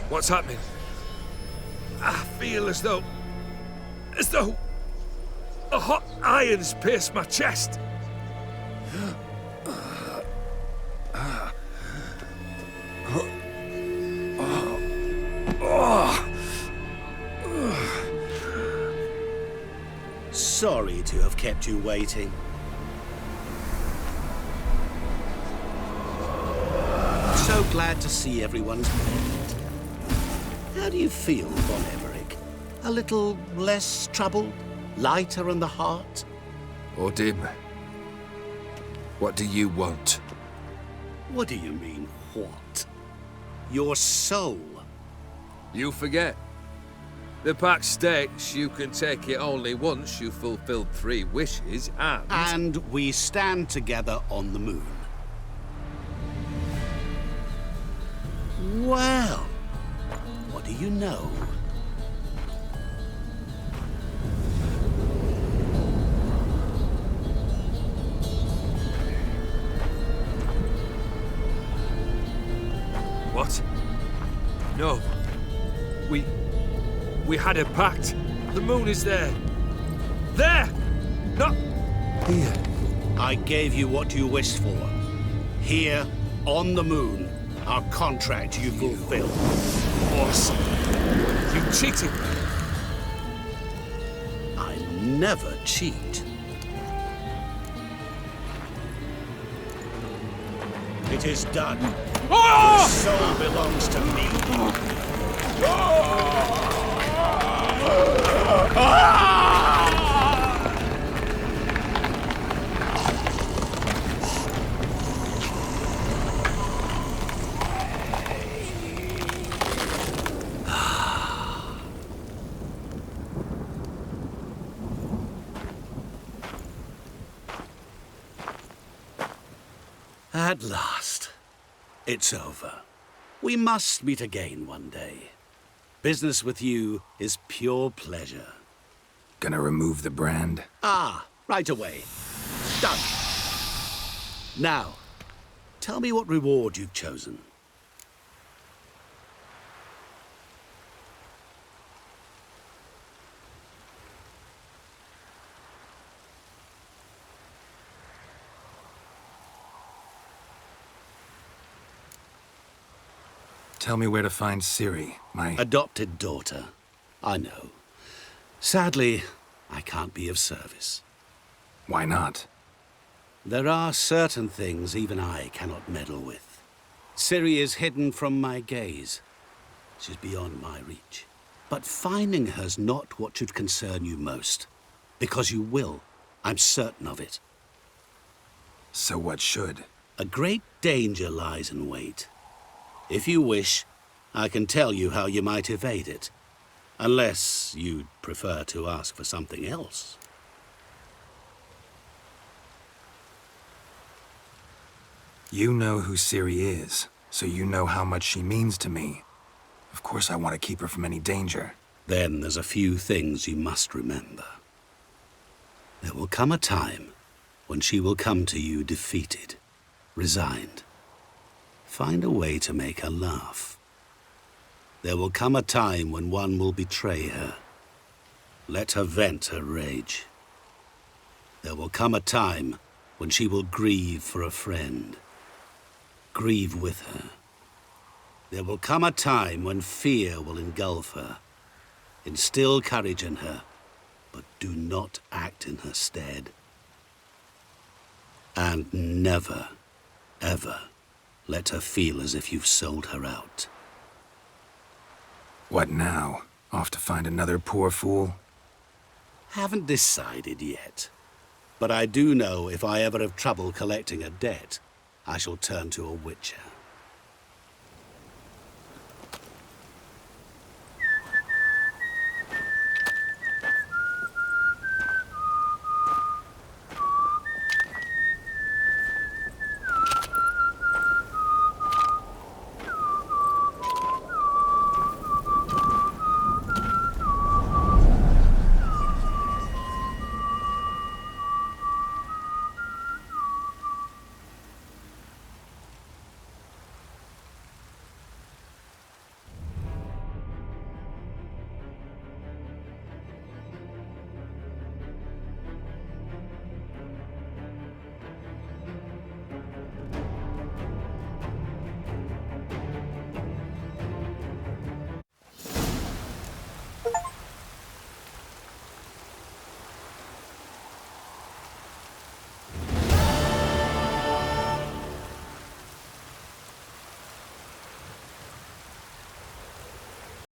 What's happening? I feel as though a hot iron's pierced my chest. Sorry to have kept you waiting. So glad to see everyone's made. How do you feel, Von Everett? A little less troubled? Lighter in the heart? Dim. What do you want? What do you mean, what? Your soul. You forget. The pact states you can take it only once you've fulfilled 3 wishes, and... And we stand together on the moon. Well, what do you know? What? No. We had a pact. The moon is there. There! Not here. I gave you what you wished for. Here, on the moon, our contract you fulfilled. Awesome. You cheated me. I never cheat. It is done. Oh! Your soul belongs to me. At last, it's over. We must meet again one day. Business with you is pure pleasure. Gonna remove the brand? Ah, right away. Done. Now, tell me what reward you've chosen. Tell me where to find Ciri, my... Adopted daughter. I know. Sadly, I can't be of service. Why not? There are certain things even I cannot meddle with. Ciri is hidden from my gaze. She's beyond my reach. But finding her's not what should concern you most. Because you will. I'm certain of it. So what should? A great danger lies in wait. If you wish, I can tell you how you might evade it. Unless you'd prefer to ask for something else. You know who Ciri is, so you know how much she means to me. Of course I want to keep her from any danger. Then there's a few things you must remember. There will come a time when she will come to you defeated, resigned. Find a way to make her laugh. There will come a time when one will betray her. Let her vent her rage. There will come a time when she will grieve for a friend. Grieve with her. There will come a time when fear will engulf her. Instill courage in her, but do not act in her stead. And never, ever let her feel as if you've sold her out. What now? Off to find another poor fool? Haven't decided yet. But I do know if I ever have trouble collecting a debt, I shall turn to a witcher.